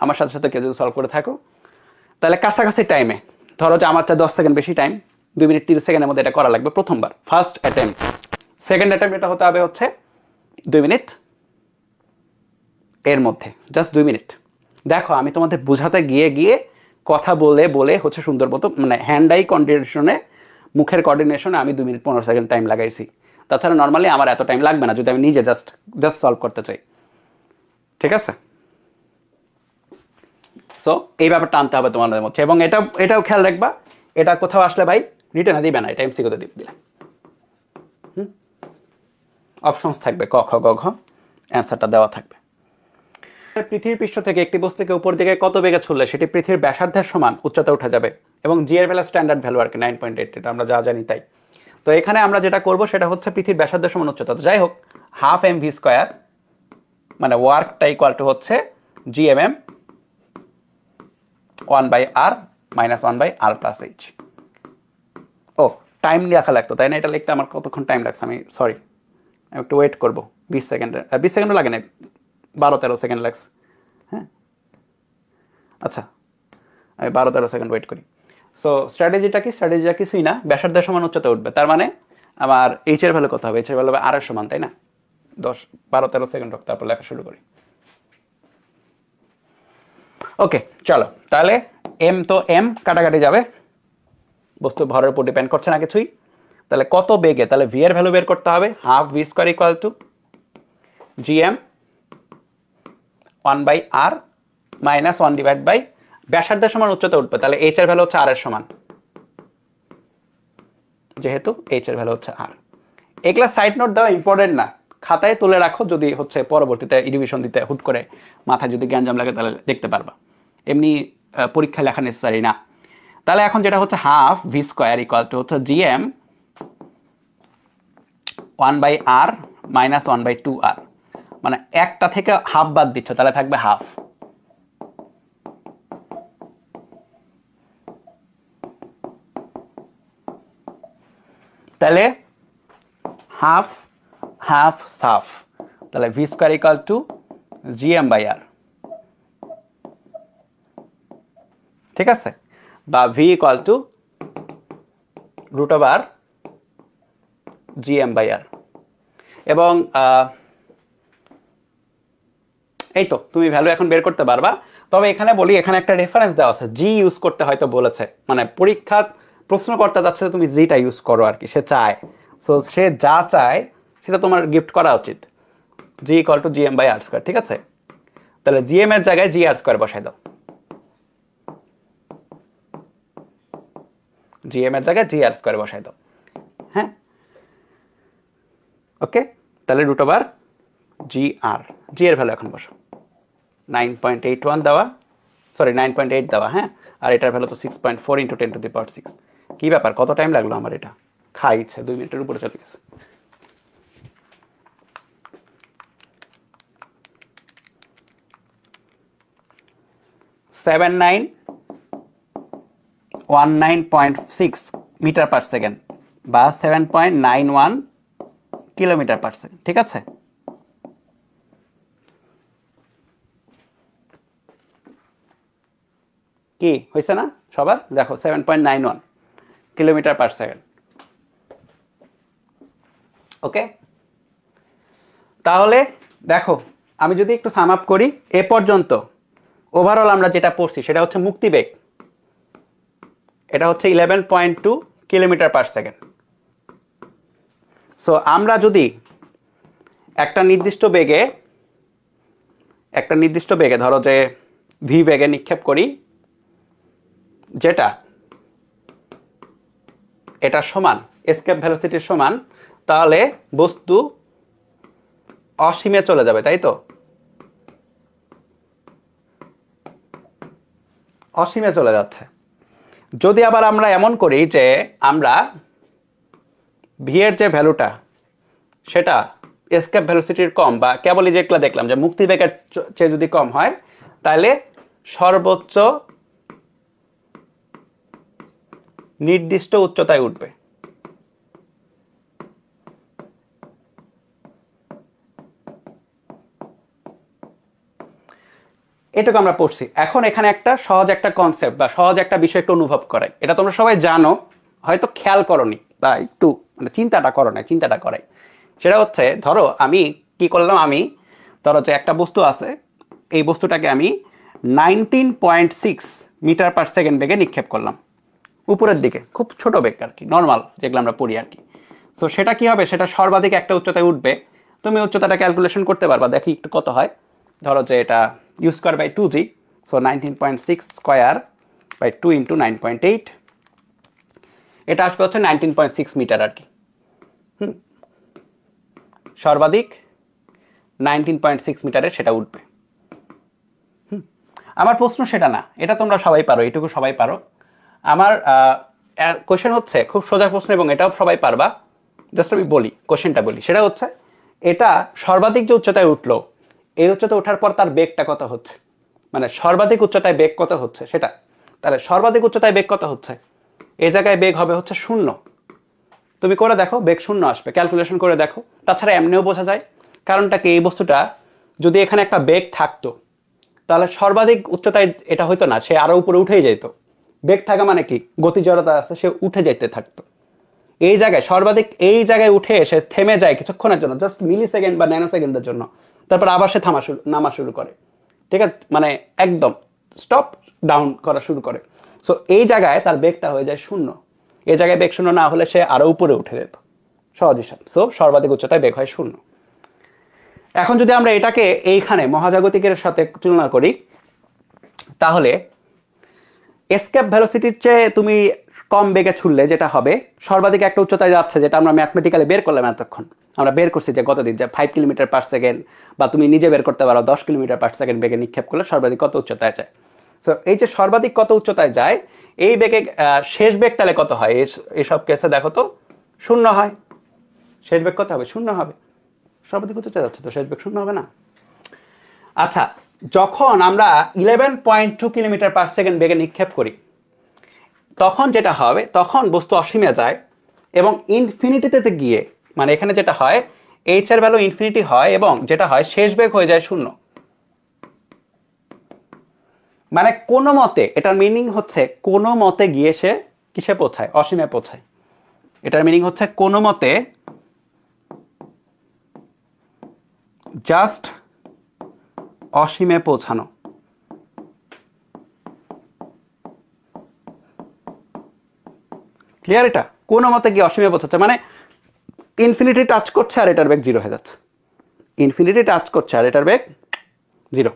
আমার সাথে সাথে কেউ যদি সলভ করে থাকো, তাহলে কাছাকাছি টাইমে, ধরো যে আমার 10 সেকেন্ড বেশি টাইম, 2 মিনিট 30 সেকেন্ডের মধ্যে এটা করা লাগবে প্রথমবার, ফার্স্ট অ্যাটেম্প। সেকেন্ড অ্যাটেম্প এটা হতে হবে হচ্ছে 2 মিনিট এর মধ্যে, জাস্ট 2 মিনিট। দেখো আমি তোমাদের বোঝাতে গিয়ে কথা বলে হচ্ছে সুন্দর মতো, মানে হ্যান্ড আই কোঅর্ডিনেশনে, মুখের কোঅর্ডিনেশনে আমি 2 মিনিট 15 সেকেন্ড টাইম লাগাইছি। তাছাড়া নর্মালি আমার এত টাইম লাগবে না যদি আমি নিজে জাস্ট সলভ করতে চাই, ঠিক আছে? সো এই ব্যাপারটা আনতে হবে তোমাদের মধ্যে, এবং এটাও খেয়াল রাখবা, এটা কোথাও আসলে ভাই রিটার্নে দিবে না, এটা এমসিকিউতে দিলে অপশনস থাকবে, ক খ গ ঘ, অ্যান্সারটা দেওয়া থাকবে। পৃথিবীর পৃষ্ঠ থেকে একটি বস্তুকে উপর দিকে কত বেগে ছুড়লে সেটি পৃথিবীর ব্যাসার্ধের সমান উচ্চতা উঠে যাবে, এবং জি এর ভ্যালু স্ট্যান্ডার্ড ভ্যালু আর কি 9.8, এটা আমরা যা জানি তাই। তো এখানে আমরা যেটা করব সেটা হচ্ছে পৃথিবীর ব্যাসার্ধের সমান উচ্চতা। তো যাই হোক, হাফ এম ভি স্কোয়ার মানে ওয়ার্কটা ইকুয়াল টু হচ্ছে GMM 1/r minus 1/r plus H. ও টাইম লেখা লাগতো তাই না? এটা লিখতে আমার কতক্ষণ টাইম লাগছে, আমি সরি, আমি একটু ওয়েট করবো 20 সেকেন্ডের, 20 সেকেন্ডও লাগে না, 12-13 সেকেন্ড লাগছে, হ্যাঁ। আচ্ছা, আমি 12-13 সেকেন্ড ওয়েট করি। সো স্ট্র্যাটেজিটা কিছুই না, ব্যাসার্ধের সমান উচ্চতা উঠবে, তার মানে আমার এইচ এর ভ্যালু কত হবে? এইচ এর ভ্যালু হবে আর এর সমান, তাই না? 12-13 সেকেন্ড হোক, তারপর লেখা শুরু করি। ওকে চলো, তাহলে এম তো এম কাটাকাটি যাবে, বস্তু ভরের উপর ডিপেন্ড করছে না কিছুই, তাহলে কত বেগে, তাহলে ভি এর ভ্যালু বের করতে হবে half V square equal to GM 1/r minus 1 divide by ব্যাসার্ধের সমান উচ্চতা উঠবে, তাহলে এইচ এর ভ্যালু হচ্ছে আর এর সমান, যেহেতু এইচ এর ভ্যালু হচ্ছে আর। এগুলা সাইড নোট দেওয়া ইম্পর্টেন্ট না, খাতায় তুলে রাখো, যদি হচ্ছে পরবর্তীতে রিভিশন দিতে হুট করে মাথায় যদি গ্যাঞ্জাম লাগে তাহলে দেখতে পারবা, এমনি পরীক্ষায় লেখা নেসেসারি না। তাহলে এখন যেটা হচ্ছে half V square equal to হচ্ছে জিএম 1/r মাইনাস 1/2r, মানে একটা থেকে হাফ বাদ দিচ্ছ, তাহলে থাকবে হাফ। তাহলে হাফ হাফ হাফ, তাহলে V square equal to GM by R, ঠিক আছে, বা V equal to root over GM by R. এবং এই তো তুমি ভ্যালু এখন বের করতে পারবা। তবে এখানে বলি, এখানে একটা রেফারেন্স দেওয়া আছে, জি ইউজ করতে হয়তো বলেছে, মানে পরীক্ষার প্রশ্নকর্তা যাচ্ছে তুমি জিটা ইউজ করো আর কি, সে চায়। সো সে যা চায় সেটা তোমার গিফট করা উচিত, G equal to GM by R square, ঠিক আছে। তাহলে জিএম এর জায়গায় জি আর স্কোয়ার বসাই দাও, জিএম এর জায়গায় জি আর স্কোয়ার বসাই দাও, হ্যাঁ ওকে। তাহলে রুট ওভার জি আর, জি এর ভ্যালু এখন বসো 9.81 দেওয়া, সরি 9.8 দেওয়া, হ্যাঁ, আর এটার ভ্যালু তো 6.4 ইন্টু 10 টু দি পাওয়ার 6। কি ব্যাপার, কত টাইম লাগলো আমার, এটা খাইছে 2 মিনিটের উপরে চলে গেছে। সেভেন 19.6 মিটার পার সেকেন্ড বা 7.91 কিলোমিটার পার সেকেন্ড, ঠিক আছে। কি হয়েছে না সবার, দেখো 7.91 কিলোমিটার পার সেকেন্ড, ওকে। তাহলে দেখো আমি যদি একটু সাম আপ করি, এ পর্যন্ত ওভারঅল আমরা যেটা পড়ছি সেটা হচ্ছে মুক্তিবেগ, এটা হচ্ছে 11.2 কিলোমিটার পার সেকেন্ড। সো আমরা যদি একটা নির্দিষ্ট বেগে ধরো যে ভি বেগে নিক্ষেপ করি, যেটা এটা সমান এসকেপ ভেলোসিটির সমান, তাহলে বস্তু অসীমে চলে যাবে, তাই তো, অসীমে চলে যাচ্ছে। যদি আবার আমরা এমন করি যে আমরা ভি এর যে ভ্যালুটা সেটা এসকেপ ভেলোসিটির কম, বা কেবলই যেগুলো দেখলাম যে মুক্তিবেগের চেয়ে যদি কম হয়, তাহলে সর্বোচ্চ নির্দিষ্ট উচ্চতায় উঠবে। এটুকু আমরা পড়ছি। এখন এখানে একটা সহজ একটা কনসেপ্ট বা সহজ একটা বিষয় একটু অনুভব করে, এটা তোমরা সবাই জানো, হয়তো খেয়াল করনি বা একটু মানে চিন্তাটা করো না, চিন্তাটা করে। সেটা হচ্ছে ধরো আমি কি করলাম, আমি ধরো যে একটা বস্তু আছে, এই বস্তুটাকে আমি 19.6 মিটার পার সেকেন্ড বেগে নিক্ষেপ করলাম উপরের দিকে, খুব ছোট বেগ আর কি, নর্মাল যেগুলো আমরা পড়ি আর কি। সো সেটা কি হবে, সেটা সর্বাধিক একটা উচ্চতায় উঠবে। তুমি উচ্চতাটা ক্যালকুলেশন করতে পারবা, দেখি একটু কত হয়। ধরো যে এটা U square by 2g, so 19.6 square by 2 into 9.8, এটা আসবে হচ্ছে 19.6 মিটার আর কি। সর্বাধিক 19.6 মিটারে সেটা উঠবে। আমার প্রশ্ন সেটা না, এটা তোমরা সবাই পারো, এটুকু সবাই পারো। আমার কোশ্চেন হচ্ছে খুব সোজা প্রশ্ন, এবং এটাও সবাই পারবা। জাস্ট আমি বলি, কোশ্চেনটা বলি, সেটা হচ্ছে এটা সর্বাধিক যে উচ্চতায় উঠলো, এই উচ্চতায় ওঠার পর তার বেগটা কত হচ্ছে, মানে সর্বাধিক উচ্চতায় বেগ কত হচ্ছে সেটা। তাহলে সর্বাধিক উচ্চতায় বেগ কত হচ্ছে, এই জায়গায় বেগ হবে হচ্ছে 0। তুমি করে দেখো, বেগ 0 আসবে, ক্যালকুলেশন করে দেখো। তাছাড়া এমনিও বোঝা যায়, কারণটা কি, এই বস্তুটা যদি এখানে একটা বেগ থাকতো তাহলে সর্বাধিক উচ্চতায় এটা হইতো না, সে আরো উপরে উঠেই যেত। বেগ থাকা মানে কি, গতি জড়তা আছে, সে উঠে যেতে থাকতো। এই জায়গায় সর্বাধিক এই জায়গায় উঠে এসে থেমে যায় কিছুক্ষণের জন্য, জাস্ট মিলি সেকেন্ড বা ন্যানো সেকেন্ডের জন্য, তারপর আবার সে নামা শুরু করে, ঠিক আছে, মানে একদম স্টপ ডাউন করা শুরু করে। সো এই জায়গায় তার বেগটা হয়ে যায় 0। এই জায়গায় বেগ শূন্য না হলে সে আরো উপরে উঠে যেত, সহজ হিসাব। সো সর্বাধিক উচ্চতায় বেগ হয় শূন্য। এখন যদি আমরা এটাকে এইখানে মহাজাগতিকের সাথে তুলনা করি, তাহলে এসকেপ ভেলোসিটির চেয়ে তুমি কম বেগে ছুটলে যেটা হবে, সর্বাধিক একটা উচ্চতায় যাচ্ছে, যেটা আমরা ম্যাথমেটিক্যালি বের করলাম এতক্ষণ। আমরা বের করছি যে কতদিন, যে 5 কিলোমিটার পার সেকেন্ড, বা তুমি নিজে বের করতে পারো 10 কিলোমিটার পার সেকেন্ড বেগে নিক্ষেপ করলে সর্বাধিক কত উচ্চতায় যায়। সো এই যে সর্বাধিক কত উচ্চতায় যায়, এই বেগে শেষ বেগ তাহলে কত হয়? এইসব কেসে দেখো তো শূন্য হয়। শেষ বেগ কত হবে? শূন্য হবে। সর্বাধিক উচ্চতায় যাচ্ছে তো শেষ বেগ শূন্য হবে না? আচ্ছা, যখন আমরা 11.2 কিলোমিটার পার সেকেন্ড বেগে নিক্ষেপ করি, তখন যেটা হবে, তখন বস্তু অসীমে যায় এবং ইনফিনিটিতে গিয়ে, মানে এখানে যেটা হয় এইচ এর ভ্যালু ইনফিনিটি হয়, এবং যেটা হয় শেষ বেগ হয়ে যায় শূন্য। মানে কোনো মতে, এটার মিনিং হচ্ছে কোনো মতে গিয়ে সে কিসে পৌঁছায়? অসীমে পৌঁছায়। এটার মিনিং হচ্ছে কোনো মতে জাস্ট অসীমে পৌঁছানো। ক্লিয়ার? এটা কোনো মতে গিয়ে অসীমে পৌঁছাচ্ছে, মানে ইনফিনিটি টাচ করছে আর এটার বেগ জিরো হয়ে যাচ্ছে। ইনফিনিটি টাচ করছে আর এটার বেগ জিরো।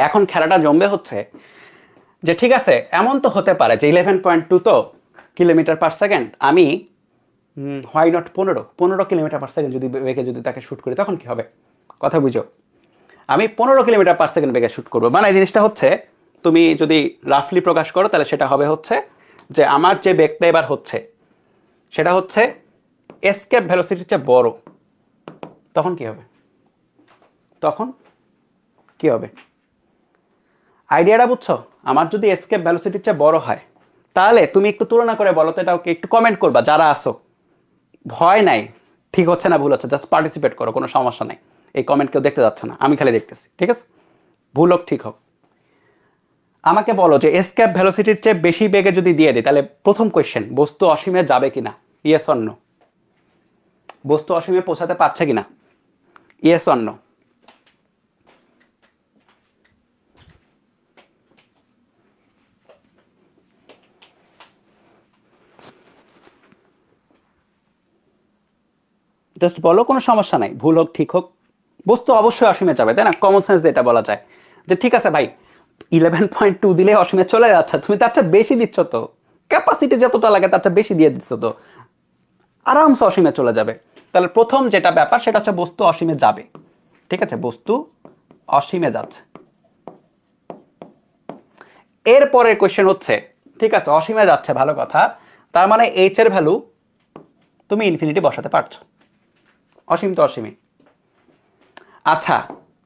এখন খেলাটা জমবে হচ্ছে যে ঠিক আছে, এমন তো হতে পারে যে 11.2 তো কিলোমিটার পার সেকেন্ড, আমি why not 15 kilometre per second যদি বেগে যদি তাকে শ্যুট করি, তখন কি হবে? কথা বুঝো, আমি 15 কিলোমিটার পার সেকেন্ড বেগে শ্যুট করবো। মানে এই জিনিসটা হচ্ছে, তুমি যদি রাফলি প্রকাশ করো তাহলে সেটা হবে হচ্ছে যে আমার যে বেগটা এবার হচ্ছে সেটা হচ্ছে এসকেপ ভেলোসিটির চেয়ে বড়। তখন কি হবে? তখন কি হবে? আইডিয়াটা বুঝছো? আমার যদি এসকেপ ভেলোসিটির চেয়ে বড় হয়, তাহলে তুমি একটু তুলনা করে বলো তো, এটা ওকে একটু কমেন্ট করবা যারা আসো। ভয় নাই, ঠিক হচ্ছে না ভুল হচ্ছে, জাস্ট পার্টিসিপেট করো, কোনো সমস্যা নাই। এই কমেন্ট কেউ দেখতে যাচ্ছে না, আমি খালি দেখতেছি, ঠিক আছে? ভুল হোক ঠিক হোক, আমাকে বলো যে এসকেপ ভেলোসিটির চেয়ে বেশি বেগে যদি দিয়ে দিই, তাহলে প্রথম কোয়েশ্চেন, বস্তু অসীমে যাবে কিনা? Yes or no? বস্তু অসীমে পৌঁছাতে পারছে কিনা? Yes or no? জাস্ট বলো, কোনো সমস্যা নাই, ভুল হোক ঠিক হোক, বস্তু অবশ্যই অসীমে যাবে, তাই না? কমন সেন্স দিয়ে এটা বলা যায় যে ঠিক আছে ভাই, 11.2 দিলে অসীমে চলে যাচ্ছে, তুমি তার চেয়ে বেশি দিচ্ছ তো, ক্যাপাসিটি যতটা লাগে তার চেয়ে বেশি দিয়ে দিচ্ছ তো, আরামসে অসীমে চলে যাবে। তাহলে প্রথম যেটা ব্যাপার সেটা হচ্ছে বস্তু অসীমে যাবে। ঠিক আছে, বস্তু অসীমে যাচ্ছে। এরপরের কোয়েশ্চেন হচ্ছে, ঠিক আছে অসীমে যাচ্ছে, ভালো কথা, তার মানে এইচ এর ভ্যালু তুমি ইনফিনিটি বসাতে পারছো, অসীম তো অসীমে। আচ্ছা,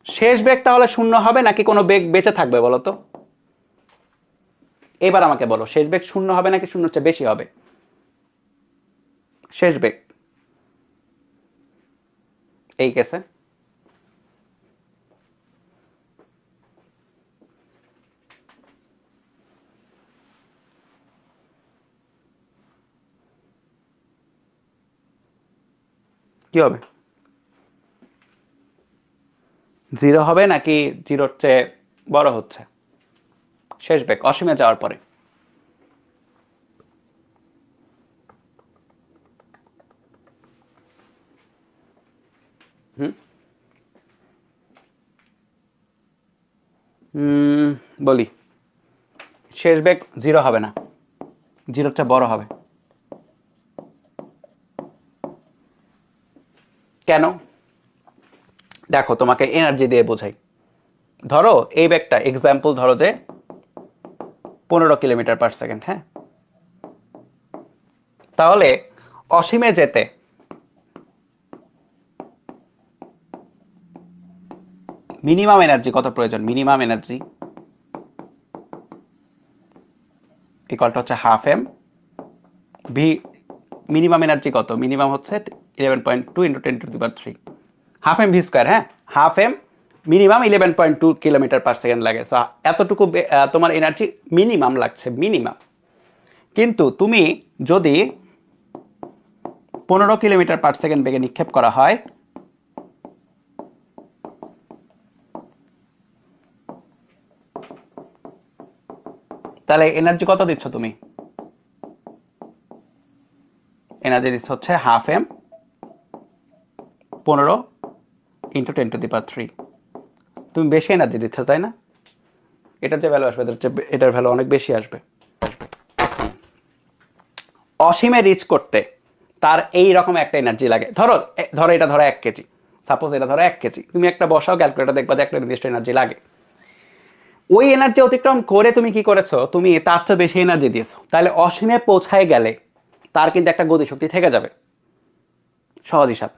শেষ বেগ তাহলে শূন্য হবে নাকি কোনো বেগ বেঁচে থাকবে বলো তো? এবার আমাকে বলো, শেষ বেগ শূন্য হবে নাকি শূন্যর চেয়ে বেশি হবে? শেষ বেগ এই কেসে কি হবে? জিরো হবে নাকি জিরোর চেয়ে বড় হচ্ছে শেষ বেগ অসীমে যাওয়ার পরে? বলি, শেষ বেগ জিরো হবে না, জিরোর চেয়ে বড় হবে। কেন? দেখো তোমাকে এনার্জি দিয়ে বোঝাই। ধরো এই বেগটা, এক্সাম্পল ধরো যে 15 কিলোমিটার পার সেকেন্ড, হ্যাঁ? তাহলে অসীমে যেতে মিনিমাম এনার্জি কত প্রয়োজন? মিনিমাম এনার্জি ইকুয়ালটা হচ্ছে half M V. Minimum energy কত? মিনিমাম হচ্ছে 11.2 into 10⁻³ half M V square. হ্যাঁ, half M minimum 11.2 kilometre per second লাগে। সো এতটুকু তোমার এনার্জি মিনিমাম লাগছে, মিনিমাম। কিন্তু তুমি যদি 15 কিলোমিটার পার সেকেন্ড বেগে নিক্ষেপ করা হয়, তাহলে এনার্জি কত দিচ্ছ তুমি? এনার্জি দিচ্ছে হচ্ছে হাফ এম 15 ইন্টু 10⁻³ তুমি বেশি এনার্জি দিচ্ছ তাই না? এটার যে ভ্যালু আসবে এটার ভ্যালু অনেক বেশি আসবে। অসীমে রিচ করতে তার এই রকম একটা এনার্জি লাগে। ধরো এটা ধরো 1 কেজি, সাপোজ এটা ধরো 1 কেজি, তুমি একটা বসাও ক্যালকুলেটর, দেখবা যে একটা নির্দিষ্ট এনার্জি লাগে। ওই এনার্জি অতিক্রম করে তুমি কি করেছো, তুমি তার চেয়ে বেশি এনার্জি দিয়েছো, তাহলে অসীমে পৌঁছায় গেলে তার কিন্তু একটা গতিশক্তি থেকে যাবে। সহজ হিসাব,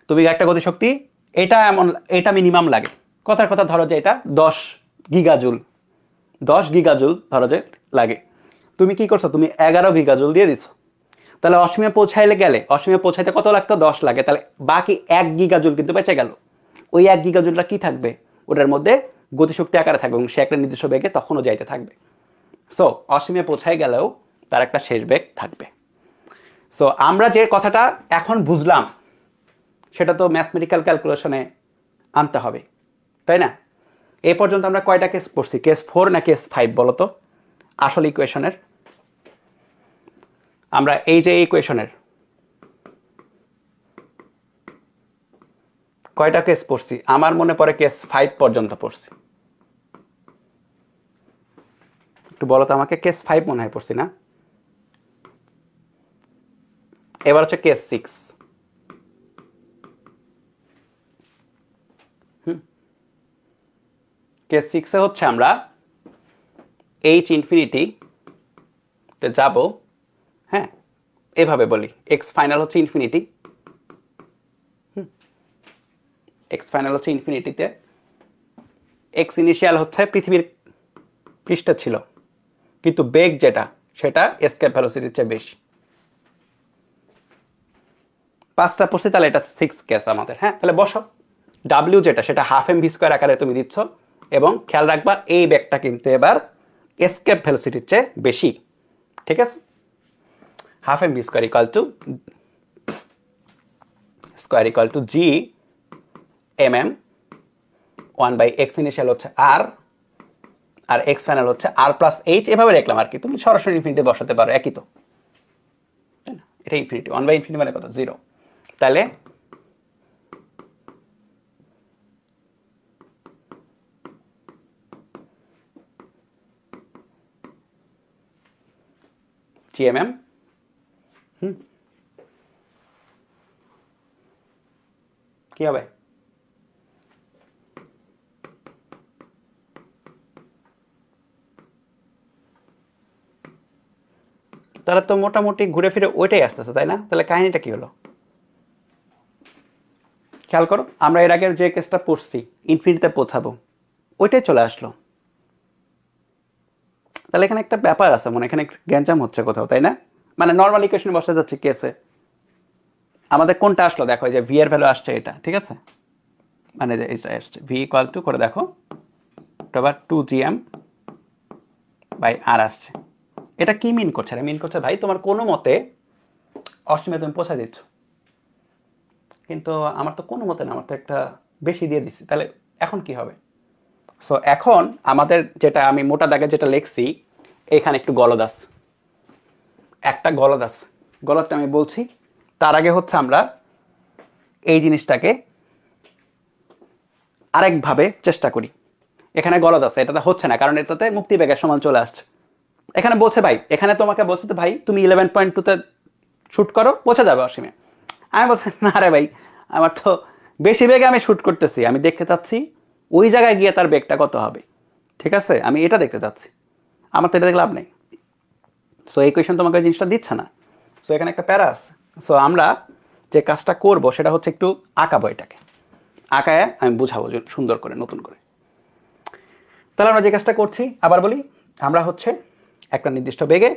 তুমি একটা গতিশক্তি এটা মিনিমাম লাগে। কথার কথা ধরো যে এটা 10 গিগাজুল ধরো যে লাগে, তুমি কি করছো, তুমি 11 গিগাজুল দিয়ে দিছো। তাহলে অসীমে পৌঁছাইলে গেলে, অসীমে পৌঁছাইতে কত লাগতো, 10 লাগে, তাহলে বাকি 1 গিগাজুল কিন্তু বেঁচে গেল। ওই 1 গিগাজুলটা কি থাকবে, ওটার মধ্যে গতিশক্তি আকারে থাকবে এবং সে একটা নির্দিষ্ট বেগে তখনও যাইতে থাকবে। সো অসীমে পৌঁছায় গেলেও তার একটা শেষ বেগ থাকবে। সো আমরা যে কথাটা এখন বুঝলাম সেটা তো ম্যাথমেটিক্যাল ক্যালকুলেশনে আনতে হবে, তাই না? এই পর্যন্ত আমরা কয়টা কেস পড়ছি, কেস 4 না কেস 5 বলো তো আসল ইকুয়েশনের? আমরা এই যে ইকুয়েশনের কয়টা কেস পড়ছি? আমার মনে পড়ে কেস 5 পর্যন্ত পড়ছি। একটু বলো তো আমাকে, কেস 5 মনে হয় পড়ছি না? এবার হচ্ছে কেস 6। কেস 6 এ হচ্ছে আমরা এইচ ইনফিনিটি তে যাব। হ্যাঁ, এভাবে বলি, এক্স ফাইনাল হচ্ছে ইনফিনিটি, এক্স ফাইনাল হচ্ছে ইনফিনিটিতে, এক্স ইনিশিয়াল হচ্ছে পৃথিবীর পৃষ্ঠে ছিল, কিন্তু বেগ যেটা সেটা এসকেপ ভেলোসিটির চেয়ে বেশি। 5টা পড়ছি, তাহলে এটা 6 কেস আমাদের। হ্যাঁ, তাহলে বসো, ডাব্লিউ যেটা সেটা হাফ এম ভি স্কোয়ার আকারে তুমি দিচ্ছ, এবং খেয়াল রাখবা এই বেগটা কিন্তু এবার এসকেপ ভেলোসিটির চেয়ে বেশি। ঠিক আছে, half M V square equal to G M M 1/x initial হচ্ছে আর, আর এক্স ফাইনাল হচ্ছে আর প্লাস এইচ। এভাবে লিখলাম আর কি, তুমি সরাসরি ইনফিনিটি বসাতে পারো, একই তো, এটা ইনফিনিটি। 1/∞ মানে কত, 0। তাহলে জিএমএম কি হবে, তাহলে তো মোটামুটি ঘুরে ফিরে ওইটাই আসতেছে, তাই না? তাহলে কাহিনীটা কি হলো খেয়াল করো, আমরা এর আগের যে কেসটা পড়ছি ইনফিনিটিতে পৌঁছাবো, ওইটাই চলে আসলো। তাহলে এখানে একটা ব্যাপার আছে, মানে এখানে গ্যাঞ্জাম হচ্ছে কোথাও, তাই না? মানে নর্মাল ইকুয়েশনে বসে যাচ্ছে কেসে, আমাদের কোনটা আসলো দেখো, যে ভি এর ভ্যালু আসছে এটা, ঠিক আছে, মানে যে এটা আসছে ভি ইকুয়াল টু করে দেখো, আবার 2gm/r আসছে। এটা কি মিন করছে? মিন করছে ভাই তোমার কোনো মতে অসীমে তুমি পৌঁছা দিচ্ছ, কিন্তু আমার তো কোনো মতে না, আমার তো একটা বেশি দিয়ে দিচ্ছি, তাহলে এখন কি হবে? সো এখন আমাদের যেটা আমি মোটা দাগে যেটা লিখছি, এখানে একটু গলদ আছে, একটা গলদ আছে, গলদটা আমি বলছি। তার আগে হচ্ছে আমরা এই জিনিসটাকে আরেকভাবে চেষ্টা করি। এখানে গলদ আছে, এটাতে হচ্ছে না, কারণ এটাতে মুক্তি বেগের সমান চলে আসছে। এখানে বলছে ভাই, এখানে তোমাকে বলছে তো ভাই তুমি 11.2-তে শুট করো, পৌঁছে যাবে অসীমে। আমি বলছি না রে ভাই, আমার তো বেশি বেগে আমি শুট করতেছি, আমি দেখতে চাচ্ছি ওই জায়গায় গিয়ে তার বেগটা কত হবে। ঠিক আছে, আমি এটা দেখতে চাচ্ছি, আমার তো এটা দেখে লাভ নেই। সো এই কোয়েশন তোমাকে ওই জিনিসটা দিচ্ছে না। সো এখানে একটা প্যারা আছে। সো আমরা যে কাজটা করব সেটা হচ্ছে একটু আঁকাবো, এটাকে আঁকায় আমি বুঝাবো সুন্দর করে, নতুন করে। তাহলে আমরা যে কাজটা করছি আবার বলি, আমরা হচ্ছে একটা নির্দিষ্ট বেগে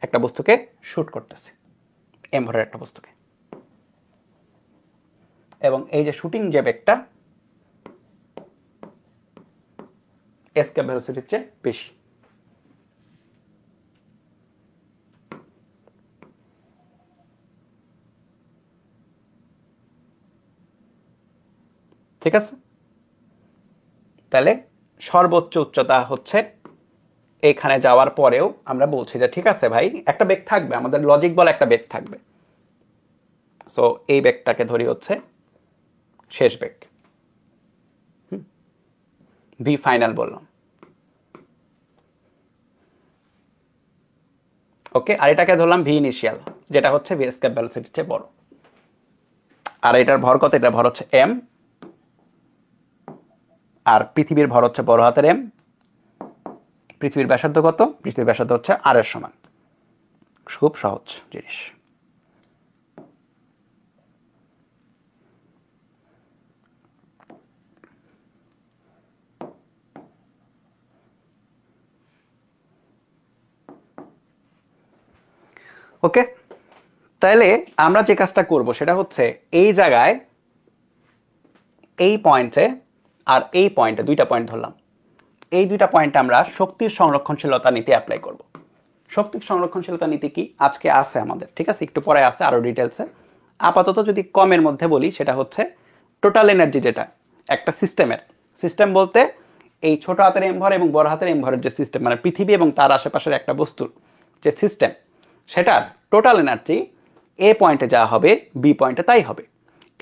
একটা বস্তুকে শুট করতেছি, এম ভরের একটা বস্তুকে, এবং এই যে শুটিং যে বেগটা এসকেপ ভেলোসিটির চেয়ে বেশি। ঠিক আছে, তাহলে সর্বোচ্চ উচ্চতা হচ্ছে এখানে যাওয়ার পরেও আমরা বলছি যে ঠিক আছে ভাই একটা বেগ থাকবে, আমাদের লজিক বলে একটা বেগ থাকবে। সো এই বেগটাকে ধরি হচ্ছে শেষ বেগ, ভি ফাইনাল বললাম। ওকে, আর এটাকে ধরলাম ভি ইনিশিয়াল, যেটা হচ্ছে ভি এসকেপ ভেলোসিটির চেয়ে বড়। আর এটার ভর কত? এটার ভর হচ্ছে এম, আর পৃথিবীর ভর হচ্ছে বড় হাতের এম। পৃথিবীর ব্যাসার্ধ কত? পৃথিবীর ব্যাসার্ধ হচ্ছে আর এর সমান। খুব সহজ জিনিস। ওকে, তাহলে আমরা যে কাজটা করব সেটা হচ্ছে এই জায়গায়, এই পয়েন্টে আর এই পয়েন্টে, দুইটা পয়েন্ট ধরলাম, এই দুইটা পয়েন্টে আমরা শক্তির সংরক্ষণশীলতা নীতি অ্যাপ্লাই করব। শক্তির সংরক্ষণশীলতা নীতি কি আজকে আছে আমাদের, ঠিক আছে, একটু পরে আছে আরো ডিটেলসে। আপাতত যদি কমের মধ্যে বলি, সেটা হচ্ছে টোটাল এনার্জি, যেটা একটা সিস্টেমের, সিস্টেম বলতে এই ছোট হাতের এম ভর এবং বড় হাতের এম ভরের যে সিস্টেম, মানে পৃথিবী এবং তার আশেপাশের একটা বস্তুর যে সিস্টেম, সেটার টোটাল এনার্জি এ পয়েন্টে যা হবে বি পয়েন্টে তাই হবে,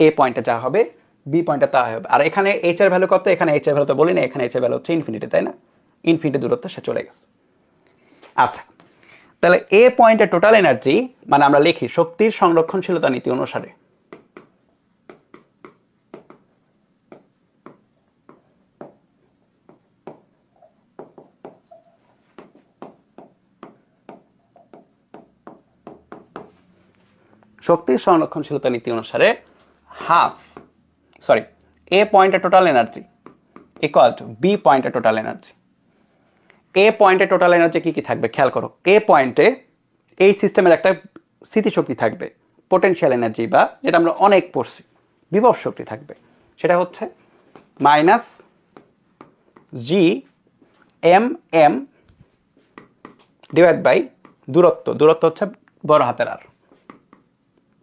এ পয়েন্টে যা হবে বি পয়েন্টে তা হবে। আর এখানে এইচ এর ভ্যালু কত? এখানে এইচ এর ভ্যালু তো বলি না, এখানে এইচ এর ভ্যালু হচ্ছে ইনফিনিটি, তাই না? ইনফিনিটি দূরত্ব সে চলে গেছে। আচ্ছা, তাহলে এ পয়েন্টে টোটাল এনার্জি, মানে আমরা লিখি শক্তির সংরক্ষণশীলতা নীতি অনুসারে শক্তির সংরক্ষণশীলতা নীতি অনুসারে এ পয়েন্টে total energy equal to B পয়েন্টে টোটাল এনার্জি। এ পয়েন্টে টোটাল এনার্জি কি কি থাকবে খেয়াল করো। এ পয়েন্টে এই সিস্টেমের একটা স্থিতিশক্তি থাকবে, পোটেনশিয়াল এনার্জি, বা যেটা আমরা অনেক পড়ছি বিভব শক্তি থাকবে, সেটা হচ্ছে minus G M M divide by দূরত্ব, দূরত্ব হচ্ছে বড় হাতের আর,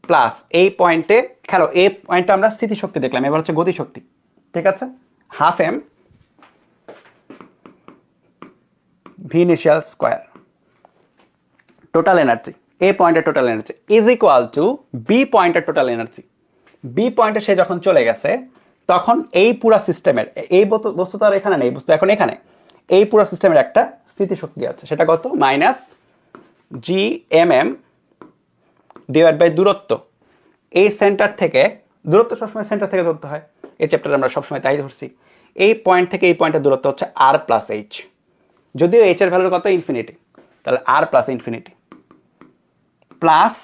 প্লাস এই পয়েন্টে খেলো, এই পয়েন্টে আমরা স্থিতিশক্তি দেখলাম, এবার হচ্ছে গতিশক্তি, ঠিক আছে, half M V initial square total energy, A পয়েন্টের total energy is equal to B পয়েন্টের টোটাল এনার্জি। বি পয়েন্টে সে যখন চলে গেছে, তখন এই পুরা সিস্টেমের, এই বস্তু তো আর এখানে নেই, বস্তু এখন এখানে, এই পুরো সিস্টেমের একটা স্থিতিশক্তি আছে, সেটা কত? Minus G M M divide by দূরত্ব। এই সেন্টার থেকে, দূরত্ব সবসময় সেন্টার থেকে ধরতে হয়, এই চ্যাপ্টারে আমরা সবসময় তাই ধরছি। এই পয়েন্ট থেকে এই পয়েন্টের দূরত্ব হচ্ছে আর প্লাস এইচ, যদিও এইচ এর ভ্যালু কত? ইনফিনিটি, তাহলে আর প্লাস ইনফিনিটি, প্লাস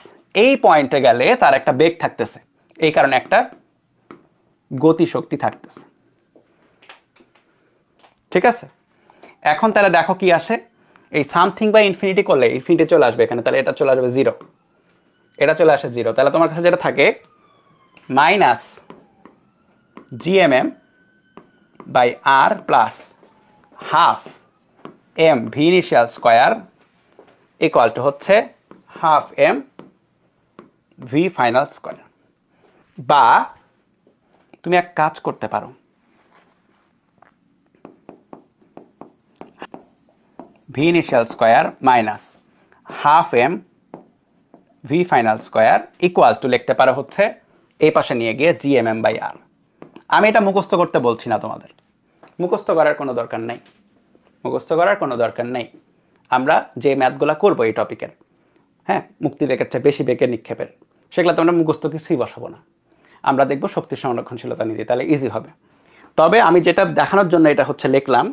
এই পয়েন্টে গেলে তার একটা বেগ থাকতেছে, এই কারণে একটা গতি শক্তি থাকতেছে, ঠিক আছে। এখন তাহলে দেখো কি আসে, এই সামথিং বাই ইনফিনিটি করলে ইনফিনিটি চলে আসবে এখানে, তাহলে এটা চলে আসবে জিরো, এটা চলে আসে জিরো, তাহলে তোমার কাছে যেটা থাকে minus GMM by R plus half M V initial square equal to হচ্ছে half M V final square. বা তুমি এক কাজ করতে পারো, V initial square minus half M V final square equal to লিখতে পারো হচ্ছে এই পাশে নিয়ে গিয়ে G M M by R. আমি এটা মুখস্থ করতে বলছি না, তোমাদের মুখস্থ করার কোনো দরকার নেই, মুখস্থ করার কোনো দরকার নেই। আমরা যে ম্যাথগুলো করবো এই টপিকের, হ্যাঁ, মুক্তি বেগের চেয়ে বেশি বেগের নিক্ষেপের, সেগুলো তো আমরা মুখস্থ কিছুই বসাবো না, আমরা দেখবো শক্তির সংরক্ষণশীলতা নীতি, তাহলে ইজি হবে। তবে আমি যেটা দেখানোর জন্য এটা হচ্ছে লিখলাম,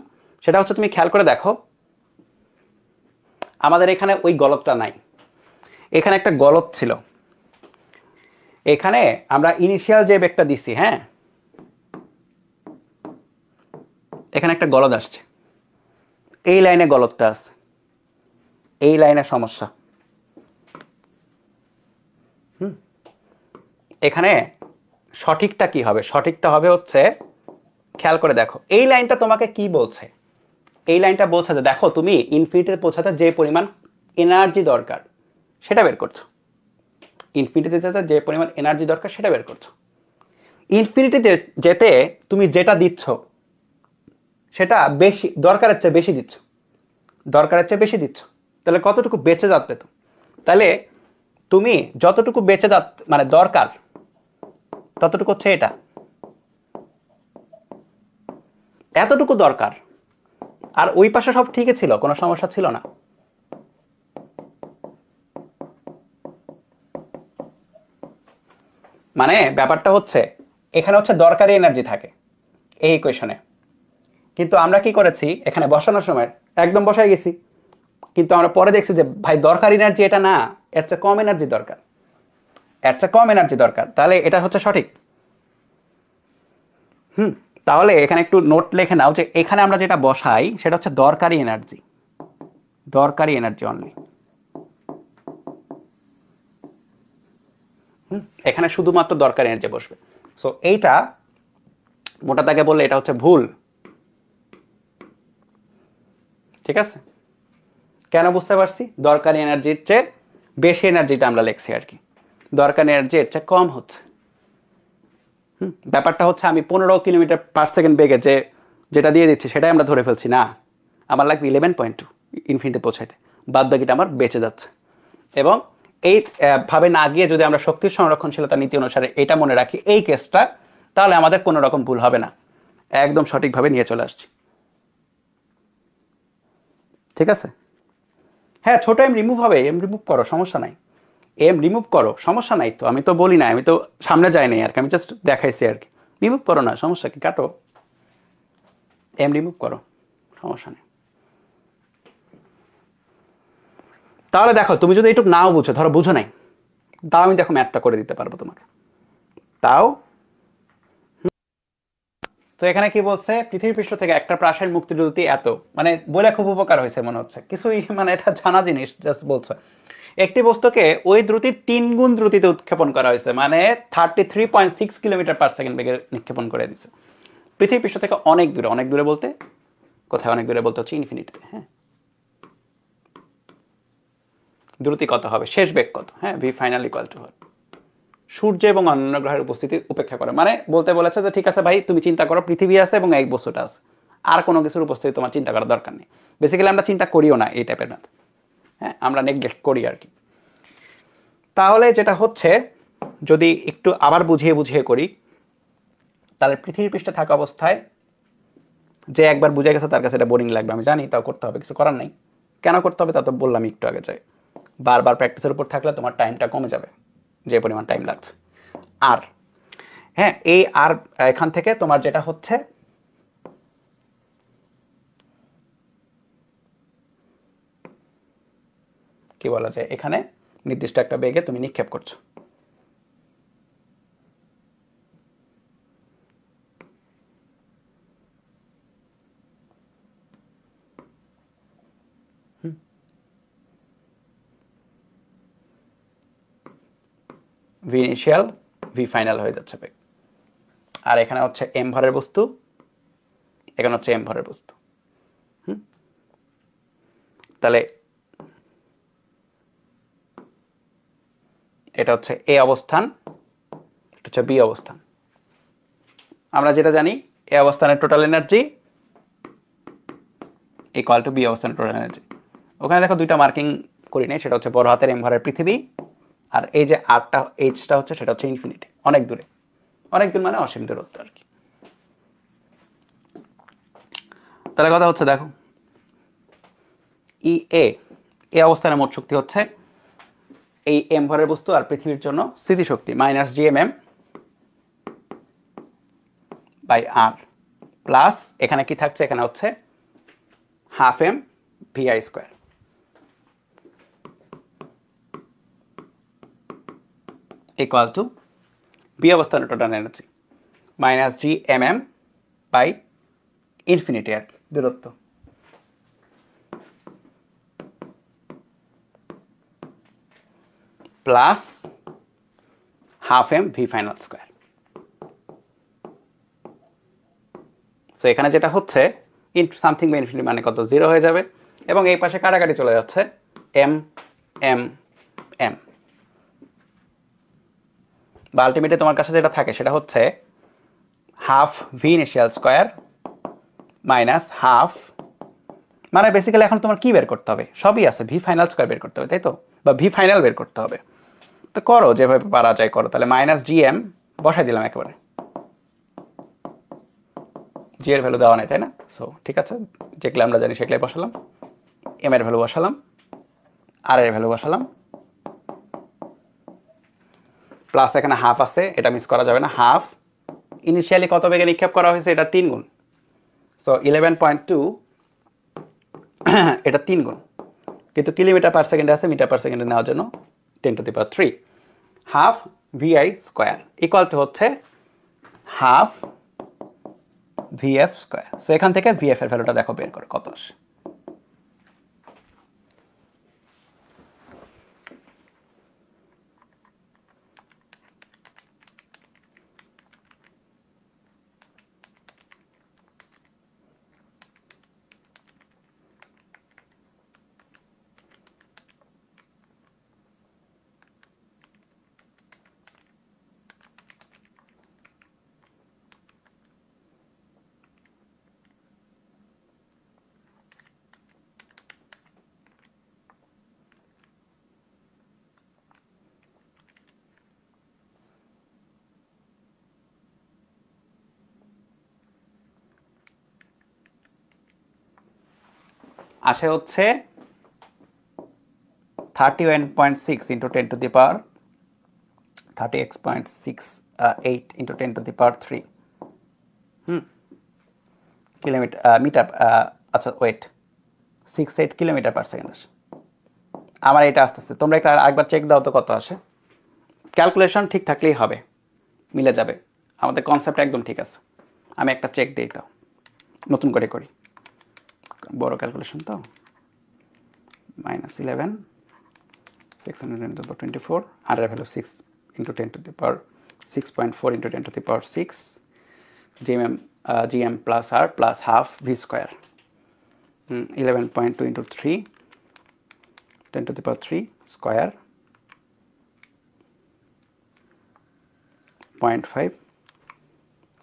সেটা হচ্ছে তুমি খেয়াল করে দেখো, আমাদের এখানে ওই গলতটা নাই, এখানে একটা গলত ছিল, এখানে আমরা ইনিশিয়াল যে বেগটা দিছি, হ্যাঁ, এখানে একটা গলদ আসছে, এই লাইনে গলতটা আছে, এই লাইনের সমস্যা। এখানে সঠিকটা কি হবে? সঠিকটা হবে হচ্ছে, খেয়াল করে দেখো, এই লাইনটা তোমাকে কি বলছে? এই লাইনটা বলছে যে দেখো তুমি ইনফিনিটিতে পৌঁছাতে যে পরিমাণ এনার্জি দরকার সেটা বের করছো, ইনফিনিটিতে যেতে যে পরিমাণ এনার্জি দরকার সেটা বের করছো। ইনফিনিটিতে যেতে তুমি যেটা দিচ্ছ সেটা বেশি, দরকারের চেয়ে বেশি দিচ্ছ, দরকারের চেয়ে বেশি দিচ্ছ, তাহলে কতটুকু বেঁচে যাবে? তো তাহলে তুমি যতটুকু বেঁচে মানে দরকার ততটুকু হচ্ছে এটা, এতটুকু দরকার। আর ওই পাশে সব ঠিকই ছিল, কোনো সমস্যা ছিল না। মানে ব্যাপারটা হচ্ছে এখানে হচ্ছে দরকারি এনার্জি থাকে এই ইকুয়েশনে, কিন্তু আমরা কি করেছি এখানে বসানোর সময় একদম বসাই গেছি, কিন্তু আমরা পরে দেখছি যে ভাই দরকারি এনার্জি এটা না, এর চেয়ে কম এনার্জি দরকার, এর চেয়ে কম এনার্জি দরকার। তাহলে এটা হচ্ছে সঠিক। তাহলে এখানে একটু নোট লিখে নাও যে এখানে আমরা যেটা বসাই সেটা হচ্ছে দরকারি এনার্জি, দরকারি এনার্জি অনলি। এখানে শুধুমাত্র দরকারি এনার্জি বসবে। সো এইটা মোটা দাগে বললে এটা হচ্ছে ভুল। ঠিক আছে, কেন বুঝতে পারছি? দরকারি এনার্জির চেয়ে বেশি এনার্জিটা আমরা লিখছি আর কি, দরকারি এনার্জি এর চেয়ে কম হচ্ছে। ব্যাপারটা হচ্ছে আমি 15 কিলোমিটার/সেকেন্ড বেগে যেটা দিয়ে দিচ্ছি সেটাই আমরা ধরে ফেলছি না, আমার লাগবে 11.2 ইনফিনিটি পৌঁছাইতে, বাদ বাকিটা আমার বেঁচে যাচ্ছে। এবং এই ভাবে না গিয়ে যদি আমরা শক্তির সংরক্ষণশীলতা নীতি অনুসারে এটা মনে রাখি এই কেসটা, তাহলে আমাদের কোনো রকম ভুল হবে না, একদম সঠিকভাবে নিয়ে চলে আসছি। ঠিক আছে, হ্যাঁ ছোট এম রিমুভ হবে, এম রিমুভ করো সমস্যা নাই, এম রিমুভ করো সমস্যা নাই, তো আমি তো বলি না, আমি তো সামনে যাই নাই আর কি, আমি জাস্ট দেখাইছি আর কি। রিমুভ করো না, সমস্যা কি, কাটো, এম রিমুভ করো, সমস্যা নেই। তাহলে দেখো তুমি যদি এইটুকু নাও বুঝো, ধরো বুঝো নাই, তাও আমি দেখো ম্যাথটা করে দিতে পারবো তোমাকে, তাও। তো এখানে কি বলছে, পৃথিবীর পৃষ্ঠ থেকে একটা প্রাসের মুক্তি দ্রুতি এত, মানে বলে খুব উপকার হয়েছে মনে হচ্ছে, কিছুই মানে এটা জানা জিনিস, জাস্ট বলছে একটি বস্তুকে ওই দ্রুতির 3 গুণ দ্রুতিতে উৎক্ষেপণ করা হয়েছে, মানে 33.6 কিলোমিটার/সেকেন্ড বেগে নিক্ষেপণ করে দিছে পৃথিবীর পৃষ্ঠ থেকে অনেক দূরে। অনেক দূরে বলতে কোথায় অনেক দূরে বলতে হচ্ছে ইনফিনিটিতে। হ্যাঁ, দ্রুতি কত হবে, শেষ বেগ কত? হ্যাঁ, ভি ফাইনাল ইকুয়াল টু সূর্য এবং অন্যান্য গ্রহের উপস্থিতি উপেক্ষা করে, মানে বলতে বলেছে যে ঠিক আছে ভাই তুমি চিন্তা করো পৃথিবী আছে এবং এক বস্তুটা আছে, আর কোনো কিছুর উপস্থিতি তোমার চিন্তা করার দরকার নেই। বেসিক্যালি আমরা চিন্তা করিও না এই টাইপের না, হ্যাঁ আমরা নেগলেক্ট করি আর কি। তাহলে যেটা হচ্ছে যদি একটু আবার বুঝিয়ে বুঝিয়ে করি, তাহলে পৃথিবীর পৃষ্ঠে থাকা অবস্থায় যে একবার বুঝে গেছে তার কাছে এটা বোরিং লাগবে, আমি জানি, তাও করতে হবে, কিছু করার নাই। কেন করতে হবে তা তো বললাম একটু আগে, চাই বারবার প্র্যাকটিসের উপর থাকলে তোমার টাইমটা কমে যাবে, যে পরিমাণ টাইম লাগছে। আর হ্যাঁ, এই আর এখান থেকে তোমার যেটা হচ্ছে কি বলা যায়, এখানে নির্দিষ্ট একটা বেগে তুমি নিক্ষেপ করছো, ভি ইনিশিয়াল ভি ফাইনাল হয়ে যাচ্ছে বেগ। আর এখানে হচ্ছে এম ভরের বস্তু, এখানে হচ্ছে এম ভরের বস্তু। তাহলে এটা হচ্ছে এ অবস্থান, এটা হচ্ছে বি অবস্থান। আমরা যেটা জানি এ অবস্থানের total energy equal to B অবস্থানের টোটাল এনার্জি। ওখানে দেখো দুইটা মার্কিং করি নাই, সেটা হচ্ছে বড় হাতের এম ভরের পৃথিবী, আর এই যে আরটা এইচটা হচ্ছে সেটা হচ্ছে ইনফিনিটি, অনেক দূরে, অনেক দূর মানে অসীম দূরত্ব আর কি। তাহলে কথা হচ্ছে দেখো ই এ অবস্থানের মোট শক্তি হচ্ছে এই এম ভরের বস্তু আর পৃথিবীর জন্য স্থিতিশক্তি -gmm বাই আর প্লাস এখানে কি থাকছে, এখানে হচ্ছে ½ m/vi² ইকুয়াল টু বি অবস্থানের total energy -gmm by infinity আর কি দূরত্ব, প্লাস ½ m/v_final²। সো এখানে যেটা হচ্ছে সামথিং বা ইনফিনিটি মানে কত, 0 হয়ে যাবে, এবং এই পাশে কাটাকাটি চলে যাচ্ছে এম এম এম, বা আলটিমেটলি তোমার কাছে যেটা থাকে সেটা হচ্ছে ½ v initial² - ½ মানে বেসিক্যালি এখন তোমার কি বের করতে হবে, সবই আছে, ভি ফাইনাল স্কয়ার বের করতে হবে, তাই তো, বা ভি ফাইনাল বের করতে হবে। তো করো যেভাবে পারা যায় করো। তাহলে মাইনাস জি এম বসাই দিলাম একেবারে, জি এর ভ্যালু দেওয়া নেই তাই না, সো ঠিক আছে, যেগুলো আমরা জানি সেগুলাই বসালাম, এম এর ভ্যালু বসালাম, আর এর ভ্যালু বসালাম, প্লাস এখানে হাফ আছে, এটা মিস করা যাবে না, হাফ ইনিশিয়ালি কত বেগে নিক্ষেপ করা হয়েছে, এটা 3 গুণ, সো 11.2 এটা 3 গুণ, কিন্তু কিলোমিটার পার সেকেন্ডে আছে, মিটার পার সেকেন্ডে নেওয়ার জন্য 10⁻3 half VI square equal to হচ্ছে হাফ ভিএফ স্কোয়ার। সো এখান থেকে ভিএফ এর ভ্যালুটা দেখো বের করে কত আসে। আসে হচ্ছে 31.6 ইন্টু 36.68 ইন্টু 10⁻3 কিলোমিটার মিটার, আচ্ছা ওয়েট 68 কিলোমিটার পার সেকেন্ড আসে। আমার এটা আস্তে আস্তে তোমরা একবার চেক দাও তো কত আসে। ক্যালকুলেশন ঠিক থাকলেই হবে, মিলে যাবে, আমাদের কনসেপ্ট একদম ঠিক আছে। আমি একটা চেক দিই তাও, নতুন করে করি, বড় ক্যালকুলেশন তো, -11 624 আর এর value 6 into 10⁻6.4 into 10⁻6 GM plus R plus half V square 11.2 into 3 10⁻3 স্কোয়ার 0.5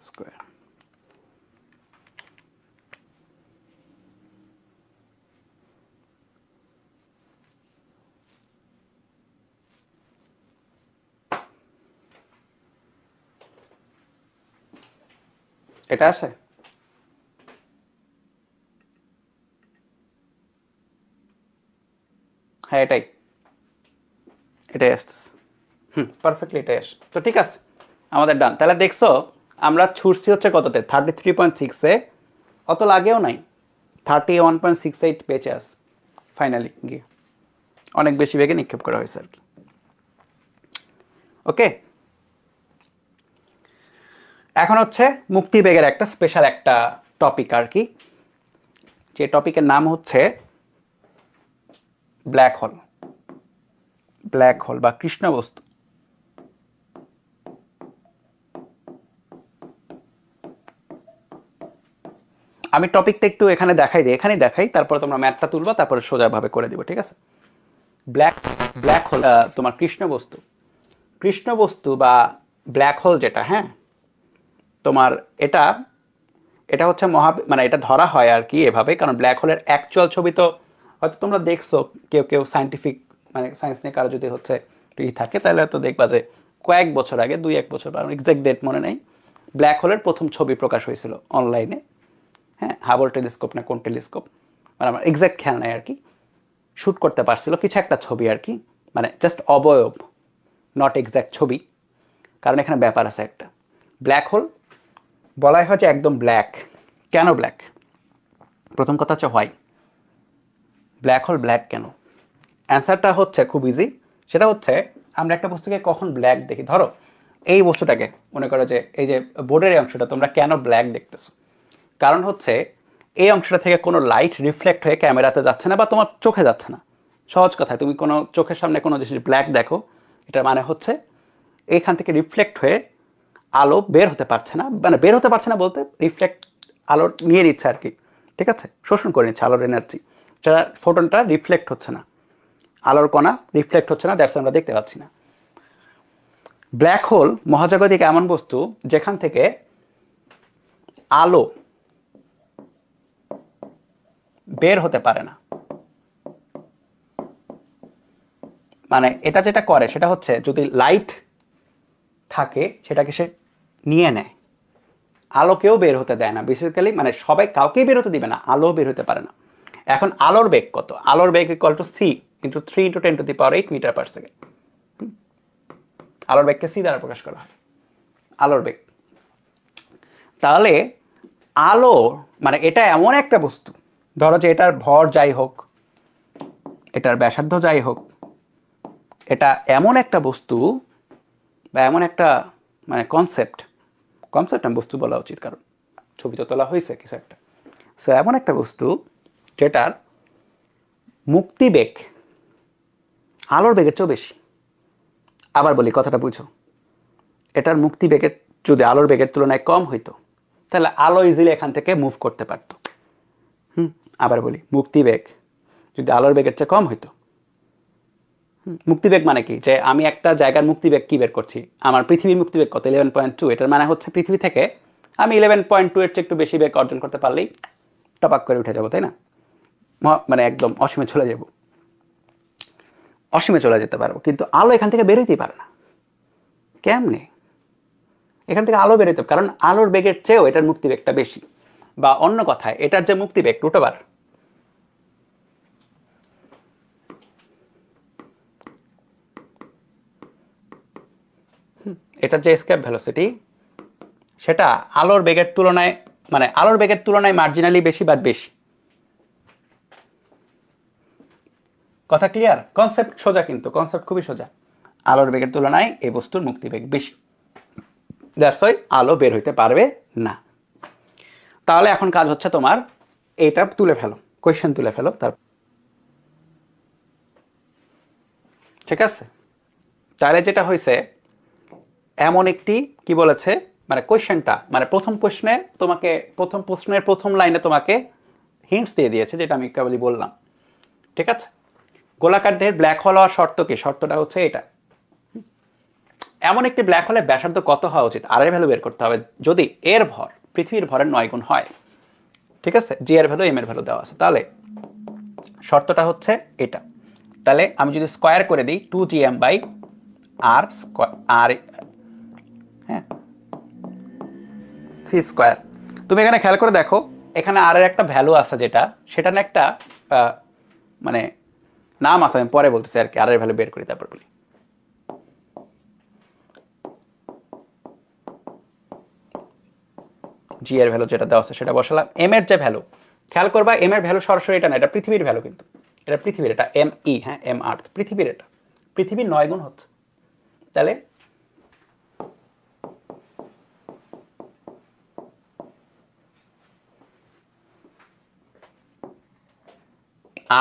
স্কোয়ার। এটা আসে, হ্যাঁ এটাই আসতেছে, পারফেক্টলি এটাই আসে। তো ঠিক আছে, আমাদের ডান। তাহলে দেখছো আমরা ছুটছি হচ্ছে কততে, 33.6-এ, অত লাগেও নাই, 31.68 বেঁচে আছে ফাইনালি গিয়ে, অনেক বেশি বেগে নিক্ষেপ করা হয়েছে আর কি। ওকে, এখন হচ্ছে মুক্তি বেগের একটা স্পেশাল একটা টপিক আর কি, যে টপিকের নাম হচ্ছে ব্ল্যাক হোল, ব্ল্যাক হোল বা কৃষ্ণ বস্তু। আমি টপিকটা একটু এখানে দেখাই দিই, এখানেই দেখাই, তারপরে তোমরা ম্যাথটা তুলবা, তারপরে সোজাভাবে করে দিব, ঠিক আছে। ব্ল্যাক হোল তোমার কৃষ্ণ বস্তু, কৃষ্ণ বস্তু বা ব্ল্যাক হোল যেটা, হ্যাঁ তোমার এটা হচ্ছে মানে এটা ধরা হয় আর কি এভাবে, কারণ ব্ল্যাক হোলের অ্যাকচুয়াল ছবি তো হয়তো তোমরা দেখছো, কেউ সায়েন্টিফিক মানে সায়েন্স নিয়ে কারো যদি হচ্ছে থাকে, তাহলে হয়তো দেখবা যে কয়েক বছর আগে, 2-1 বছর, এক্সাক্ট ডেট মনে নেই, ব্ল্যাক হোলের প্রথম ছবি প্রকাশ হয়েছিল অনলাইনে, হ্যাঁ হাবল টেলিস্কোপ না কোন টেলিস্কোপ, মানে আমার এক্সাক্ট খেয়াল নাই আর কি, শ্যুট করতে পারছিল কিছু একটা ছবি আর কি, মানে জাস্ট অবয়ব, নট এক্সাক্ট ছবি। কারণ এখানে ব্যাপার আছে একটা, ব্ল্যাক হোল বলাই হয় যে একদম ব্ল্যাক, কেন ব্ল্যাক? প্রথম কথা হচ্ছে হোয়াই ব্ল্যাক হোল ব্ল্যাক কেন? অ্যান্সারটা হচ্ছে খুব ইজি, সেটা হচ্ছে আমরা একটা বস্তুকে কখন ব্ল্যাক দেখি। ধরো এই বস্তুটাকে মনে করো যে এই যে বোর্ডের এই অংশটা তোমরা কেন ব্ল্যাক দেখতেছো, কারণ হচ্ছে এই অংশটা থেকে কোনো লাইট রিফ্লেক্ট হয়ে ক্যামেরাতে যাচ্ছে না বা তোমার চোখে যাচ্ছে না। সহজ কথায় তুমি কোনো চোখের সামনে কোনো জিনিস ব্ল্যাক দেখো, এটা মানে হচ্ছে এইখান থেকে রিফ্লেক্ট হয়ে আলো বের হতে পারছে না, মানে বের হতে পারছে না বলতে রিফ্লেক্ট আলো নিয়ে নিচ্ছে আর কি, ঠিক আছে, শোষণ করে নিচ্ছে আলোর এনার্জি, সেটা ফোটনটা রিফ্লেক্ট হচ্ছে না, আলোর কণা রিফ্লেক্ট হচ্ছে না, দ্যাটস আমরা দেখতে পাচ্ছি না। ব্ল্যাক হোল মহাজাগতিক এমন বস্তু যেখান থেকে আলো বের হতে পারে না। মানে এটা যেটা করে সেটা হচ্ছে যদি লাইট থাকে সেটাকে সে নিয়ে নেয়, আলোকেও বের হতে দেয় না বেসিক্যালি, মানে সবাই কাউকেই বের হতে দিবে না, আলো বের হতে পারে না। এখন আলোর বেগ কত? আলোর বেগ equal to C into 3 × 10⁸ metre per second. আলোর বেগকে সি দ্বারা প্রকাশ করা হয়, আলোর বেগ। তাহলে আলো মানে এটা এমন একটা বস্তু, ধরো যে এটার ভর যাই হোক, এটার ব্যাসার্ধ যাই হোক, এটা এমন একটা বস্তু বা এমন একটা মানে কনসেপ্ট আমি বস্তু বলা উচিত, কারণ ছবি তো তোলা হয়েছে কিছু একটা। সো এমন একটা বস্তু যেটার মুক্তিবেগ আলোর বেগের চেয়েও বেশি। আবার বলি, কথাটা বুঝো, এটার মুক্তিবেগের যদি আলোর বেগের তুলনায় কম হইতো তাহলে আলো ইজিলি এখান থেকে মুভ করতে পারতো। আবার বলি, মুক্তিবেগ যদি আলোর বেগের চেয়ে কম হইতো, মুক্তিবেগ মানে কি, যে আমি একটা জায়গার মুক্তিবেগ কি বের করছি, আমার পৃথিবীর মুক্তিবেগ কত 11.2, এটার মানে হচ্ছে পৃথিবী থেকে আমি 11.2 এর চেয়ে একটু বেশি বেগ অর্জন করতে পারলেই টপাক করে উঠে যাবো, তাই না? মানে একদম অসীমে চলে যাব, অসীমে চলে যেতে পারবো। কিন্তু আলো এখান থেকে বেরোতেই পারে না। কেমনে? এখান থেকে আলো বেরোতে, কারণ আলোর বেগের চেয়েও এটার মুক্তিবেগটা বেশি, বা অন্য কথায় এটার যে মুক্তিবেগ √, এটার যে এসকেপ ভেলোসিটি সেটা আলোর বেগের তুলনায়, মানে আলোর বেগের তুলনায় মার্জিনালি বেশি বা বেশি। কথা ক্লিয়ার? কনসেপ্ট সোজা, কিন্তু কনসেপ্ট খুবই সোজা। আলোর বেগের তুলনায় এই বস্তুর মুক্তিবেগ বেশি, দ্যাটস ওয়াই আলো বের হইতে পারবে না। তাহলে এখন কাজ হচ্ছে তোমার এইটা তুলে ফেলো, কোয়েশ্চেন তুলে ফেলো তার, ঠিক আছে? তাহলে যেটা হয়েছে, এমন একটি কি বলেছে, মানে কোয়েশ্চেনটা, মানে প্রথম প্রশ্নে তোমাকে, প্রথম প্রশ্নের প্রথম লাইনে তোমাকে হিন্টস দিয়ে দিয়েছে, যেটা আমি কেবলই বললাম, ঠিক আছে? গোলাকার দেহের ব্ল্যাক হোল হওয়ার শর্ত কি? শর্তটা হচ্ছে এটা, এমন একটি ব্ল্যাক হোলের ব্যাসার্ধ কত হওয়া উচিত, আর এর ভ্যালু বের করতে হবে যদি এর ভর পৃথিবীর ভরের 9 গুণ হয়, ঠিক আছে? জি এর ভ্যালু, এম এর ভ্যালু দেওয়া আছে। তাহলে শর্তটা হচ্ছে এটা। তাহলে আমি যদি স্কোয়ার করে দিই 2gm/r আর হ্যাঁ 3 স্কোয়ার, তুমি এখানে খেয়াল করে দেখো, এখানে আর এর একটা ভ্যালু আছে, যেটা সেটা না একটা মানে নাম আছে, আমি পরে বলতেছি আর কি, আর এর ভ্যালু বের করি তারপর বলি। জি এর ভ্যালু যেটা দেওয়া আছে সেটা বসালাম। এম এর যে ভ্যালু, খেয়াল করবা এম এর ভ্যালু সরাসরি এটা না, এটা পৃথিবীর ভ্যালু, কিন্তু এটা পৃথিবীর, এটা এম ই, হ্যাঁ এম আর্থ, পৃথিবীর, এটা পৃথিবীর 9 গুণ হচ্ছে। তাহলে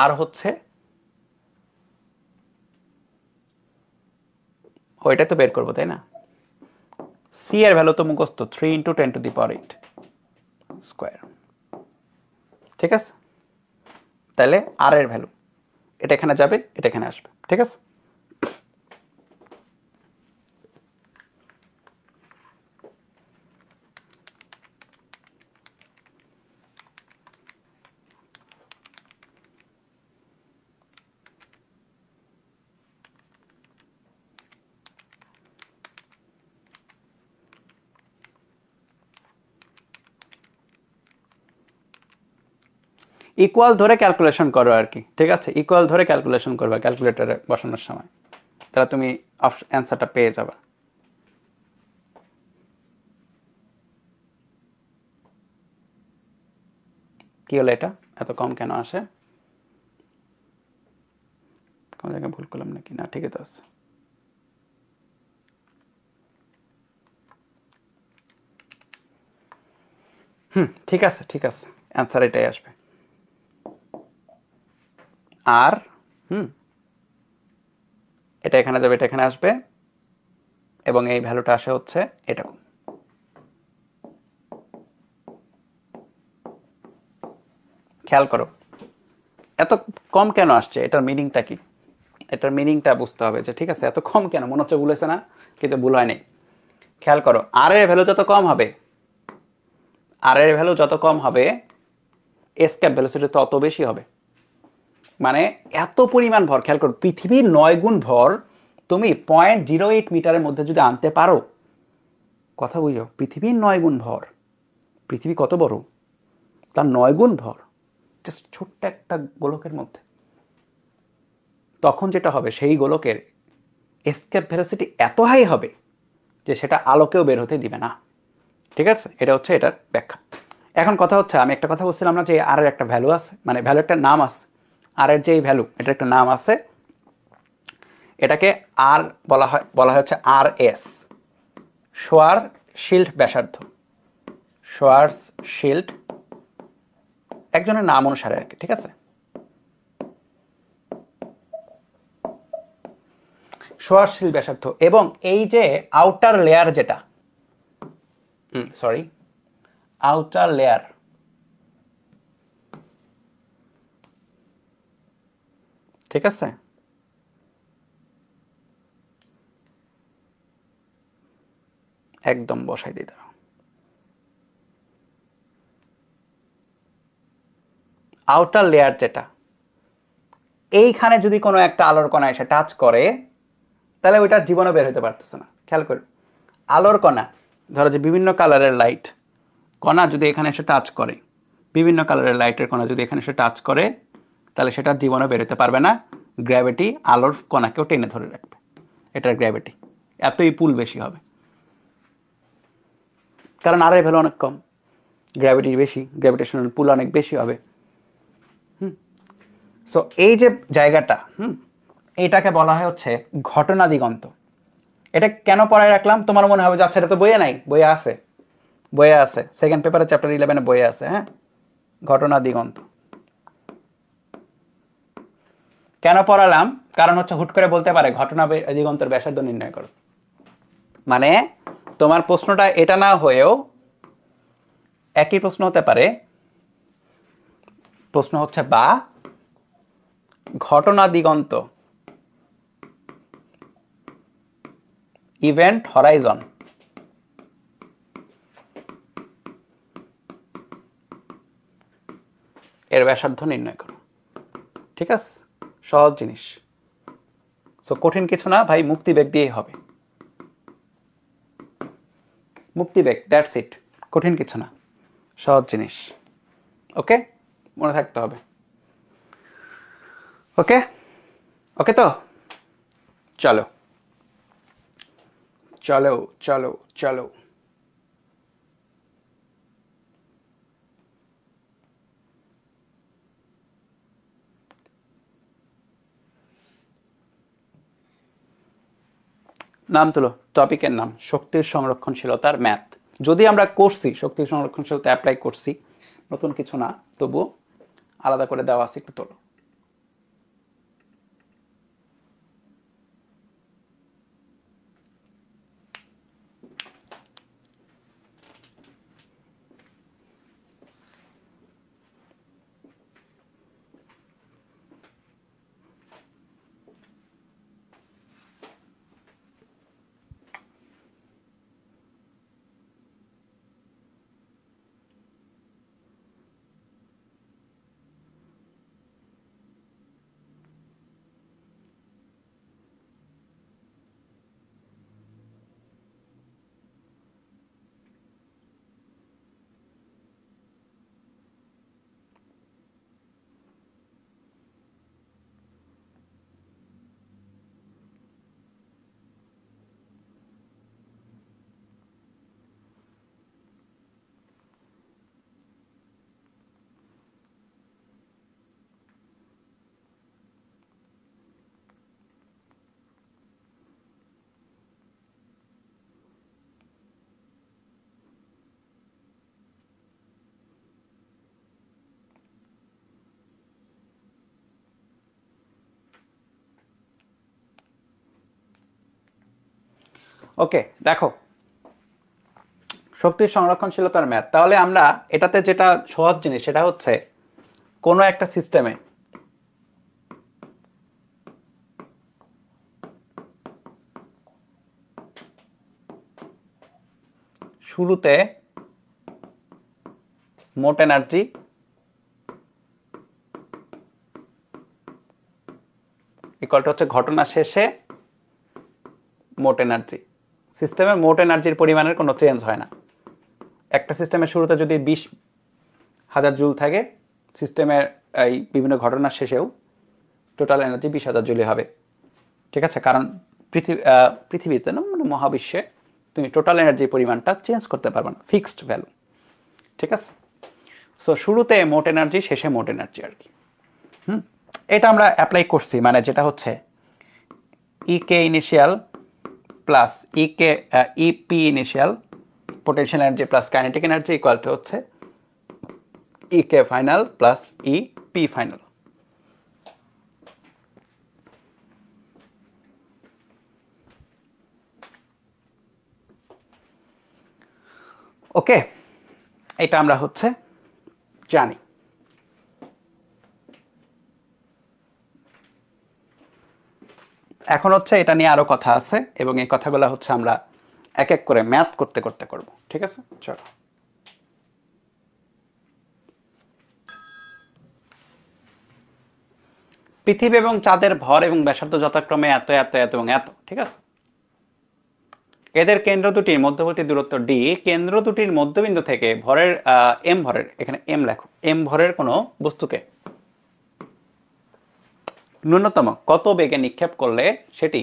আর হচ্ছে ওইটা তো বের করবো, তাই না? সি এর ভ্যালু তো মুখস্থ, 3 × 10⁸ স্কোয়ার, ঠিক আছে? তাহলে আর এর ভ্যালু, এটা এখানে যাবে, এটা এখানে আসবে, ঠিক আছে? ইকুয়াল ধরে ক্যালকুলেশন করো আর কি, ঠিক আছে? ইকুয়াল ধরে ক্যালকুলেশন করবা ক্যালকুলেটরে বসানোর সময়, তাহলে তুমি অ্যান্সারটা পেয়ে যাবে। কি হলো, এটা এত কম কেন আসে? কোন জায়গায় ভুল করলাম নাকি? না, ঠিকই তো আছে। ঠিক আছে, ঠিক আছে, অ্যান্সার এটাই আসবে। আর এটা এখানে যাবে, এটা এখানে আসবে, এবং এই ভ্যালুটা আসে হচ্ছে এরকম। খেয়াল করো এত কম কেন আসছে, এটার মিনিংটা কি, এটার মিনিংটা বুঝতে হবে, যে ঠিক আছে এত কম কেন, মনে হচ্ছে ভুল হয়েছে না, কিন্তু ভুল হয়নি। খেয়াল করো আর এর ভ্যালু যত কম হবে, আর এর ভ্যালু যত কম হবে, এসকেপ ভেলোসিটি তত বেশি হবে। মানে এত পরিমাণ ভর, খেয়াল করো পৃথিবীর 9 গুণ ভর তুমি 0.08 মিটারের মধ্যে যদি আনতে পারো, কথা বুঝো, পৃথিবীর 9 গুণ ভর, পৃথিবী কত বড়, তার 9 গুণ ভর জাস্ট ছোট্ট একটা গোলকের মধ্যে, তখন যেটা হবে সেই গোলকের এসকেপ ভেলোসিটি এত হাই হবে যে সেটা আলোকেও বের হতে দিবে না। ঠিক আছে, এটা হচ্ছে এটার ব্যাখ্যা। এখন কথা হচ্ছে, আমি একটা কথা বলছিলাম না যে আর এর একটা ভ্যালু আছে, মানে ভ্যালু একটা নাম আছে, আর এর যে ভ্যালু এটার একটা নাম আছে, এটাকে আর বলা হচ্ছে আর এস, শোয়ারশিল্ড ব্যাসার্ধ, শোয়ারশিল্ড একজনের নাম অনুসারে আর কি। ঠিক আছে, শোয়ারশিল্ড ব্যাসার্ধ। এবং এই যে আউটার লেয়ার যেটা, সরি, আউটার লেয়ার, ঠিক আছে, একদম বসাই দিতে, আউটার লেয়ার যেটা, এইখানে যদি কোনো একটা আলোর কণা এসে টাচ করে, তাহলে ওইটার জীবনে বের হতে পারতেছে না। খেয়াল করো, আলোর কণা, ধরো যে বিভিন্ন কালারের লাইট কণা যদি এখানে এসে টাচ করে, বিভিন্ন কালারের লাইটের কণা যদি এখানে এসে টাচ করে, তাহলে সেটার জীবনে বের হতে পারবে না। গ্র্যাভিটি আলোর কণাকেও টেনে ধরে রাখবে, এটার গ্র্যাভিটি এতই পুল বেশি হবে, কারণ আর এর ভ্যালু অনেক কম, গ্র্যাভিটি বেশি, গ্র্যাভিটেশনাল পুল অনেক বেশি হবে। সো এই যে জায়গাটা, এইটাকে বলা হয় হচ্ছে ঘটনা দিগন্ত। এটা কেন পড়ায় রাখলাম, তোমার মনে হবে যে আচ্ছা এটা তো বইয়ে নাই, বইয়ে আছে, বইয়ে আছে, সেকেন্ড পেপারে চ্যাপ্টার 11 বইয়ে আছে। হ্যাঁ, ঘটনা দিগন্ত কেন পড়ালাম, কারণ হচ্ছে হুট করে বলতে পারে ঘটনা দিগন্তের ব্যাসার্ধ নির্ণয় করো, মানে তোমার প্রশ্নটা এটা না হয়েও একই প্রশ্ন হতে পারে, প্রশ্ন হচ্ছে বা ঘটনা দিগন্ত, ইভেন্ট হরাইজন, এর ব্যাসার্ধ নির্ণয় করো। ঠিক আছে, সহজ জিনিস। সো কঠিন কিছু না ভাই, মুক্তিবেগ দিয়েই হবে, মুক্তিবেগ, দ্যাটস ইট, কঠিন কিছু না, সহজ জিনিস। ওকে, মনে থাকতে হবে। ওকে, ওকে, তো চলো চলো চলো চলো। নাম তুলো, টপিকের নাম শক্তির সংরক্ষণশীলতার ম্যাথ। যদি আমরা করছি শক্তির সংরক্ষণশীলতা অ্যাপ্লাই করছি, নতুন কিছু না, তবু আলাদা করে দেওয়া আছে, একটু তোলো। ওকে, দেখো শক্তির সংরক্ষণশীলতার ম্যাথ, তাহলে আমরা এটাতে যেটা সহজ জিনিস সেটা হচ্ছে কোনো একটা সিস্টেমে শুরুতে মোট এনার্জি ইকুয়াল টু হচ্ছে ঘটনা শেষে মোট এনার্জি। সিস্টেমের মোট এনার্জির পরিমাণের কোনো চেঞ্জ হয় না। একটা সিস্টেমের শুরুতে যদি 20,000 জুল থাকে, সিস্টেমের এই বিভিন্ন ঘটনার শেষেও টোটাল এনার্জি 20,000 জুলই হবে। ঠিক আছে, কারণ পৃথিবীতে না মানে মহাবিশ্বে তুমি টোটাল এনার্জির পরিমাণটা চেঞ্জ করতে পারবে না, ফিক্সড ভ্যালু। ঠিক আছে, সো শুরুতে মোট এনার্জি, শেষে মোট এনার্জি আর কি। এটা আমরা অ্যাপ্লাই করছি, মানে যেটা হচ্ছে KE initial plus PE initial potential energy plus kinetic energy equal to হচ্ছে KE final plus PE final. Okay, এটা আমরা হচ্ছে জানি। এখন হচ্ছে এটা নিয়ে আরো কথা আছে এবং এই কথাগুলো হচ্ছে আমরা এক এক করে ম্যাথ করতে করতে করব। ঠিক আছে, চলো। পৃথিবী এবং চাঁদের ভর এবং ব্যাসার্ধ যথাক্রমে এত এত এত এবং এত। ঠিক আছে, এদের কেন্দ্র দুটির মধ্যবর্তী দূরত্ব ডি। কেন্দ্র দুটির মধ্যবিন্দু থেকে ভরের এম ভরের, এখানে এম লেখো, এম ভরের কোনো বস্তুকে ন্যূনতম কত বেগে নিক্ষেপ করলে সেটি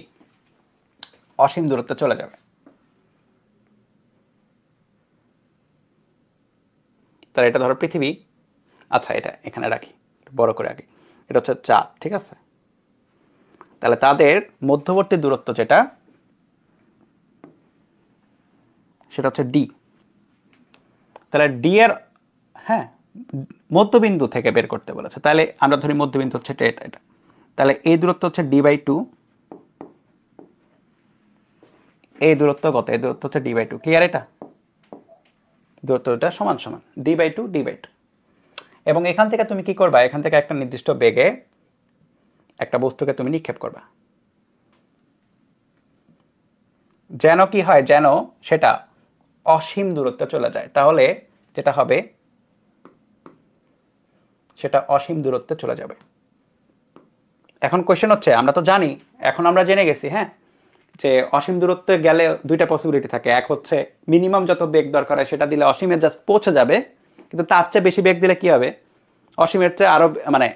অসীম দূরত্বে চলে যাবে। তাহলে এটা ধরো পৃথিবী, আচ্ছা এটা এখানে রাখি, বড় করে রাখি, এটা হচ্ছে চাঁদ। ঠিক আছে, তাহলে তাদের মধ্যবর্তী দূরত্ব যেটা, সেটা হচ্ছে ডি। তাহলে ডি এর হ্যাঁ মধ্যবিন্দু থেকে বের করতে বলেছে, তাহলে আমরা ধরি মধ্যবিন্দু হচ্ছে এটা এটা, তাহলে এই দূরত্ব হচ্ছে d/2, এই দূরত্ব কত, এই দূরত্ব হচ্ছে d/2। ক্লিয়ার? এটা দূরত্বটা সমান সমান d/2 এবং এখান থেকে তুমি কি করবা, এখান থেকে একটা নির্দিষ্ট বেগে একটা বস্তুকে তুমি নিক্ষেপ করবা, যেন কি হয়, যেন সেটা অসীম দূরত্বে চলে যায়। তাহলে যেটা হবে সেটা অসীম দূরত্বে চলে যাবে। এখন কোয়েশ্চেন হচ্ছে, আমরা তো জানি, এখন আমরা জেনে গেছি হ্যাঁ, যে অসীম দূরত্বে গেলে দুইটা পসিবিলিটি থাকে। এক হচ্ছে মিনিমাম যত বেগ দরকার হয় সেটা দিলে অসীমে জাস্ট পৌঁছে যাবে, কিন্তু তার চেয়ে বেশি বেগ দিলে কি হবে, অসীমের চেয়ে আরো মানে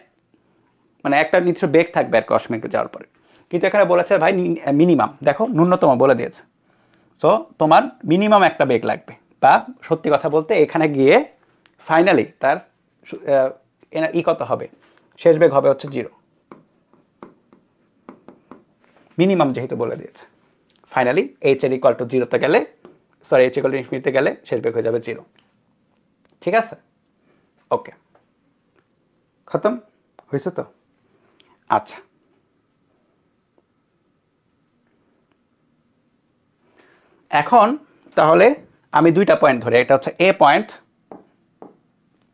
মানে একটা নির্দিষ্ট বেগ থাকবে আর কি অসীমে যাওয়ার পরে। কিন্তু এখানে বলেছে ভাই মিনিমাম, দেখো ন্যূনতম বলে দিয়েছে। সো তোমার মিনিমাম একটা বেগ লাগবে, বা সত্যি কথা বলতে এখানে গিয়ে ফাইনালি তার কত হবে, শেষ বেগ হবে হচ্ছে 0। মিনিমাম যেহেতু বলে দিয়েছে, ফাইনালি h এর ইকুয়াল টু 0-তে গেলে, সরি h ইকুয়াল টু ইনফিনিটিতে গেলে শেষ বেগ হয়ে যাবে 0। ঠিক আছে, ওকে, খতম হয়েছে তো? আচ্ছা, এখন তাহলে আমি দুইটা পয়েন্ট ধরি, এটা হচ্ছে এ পয়েন্ট,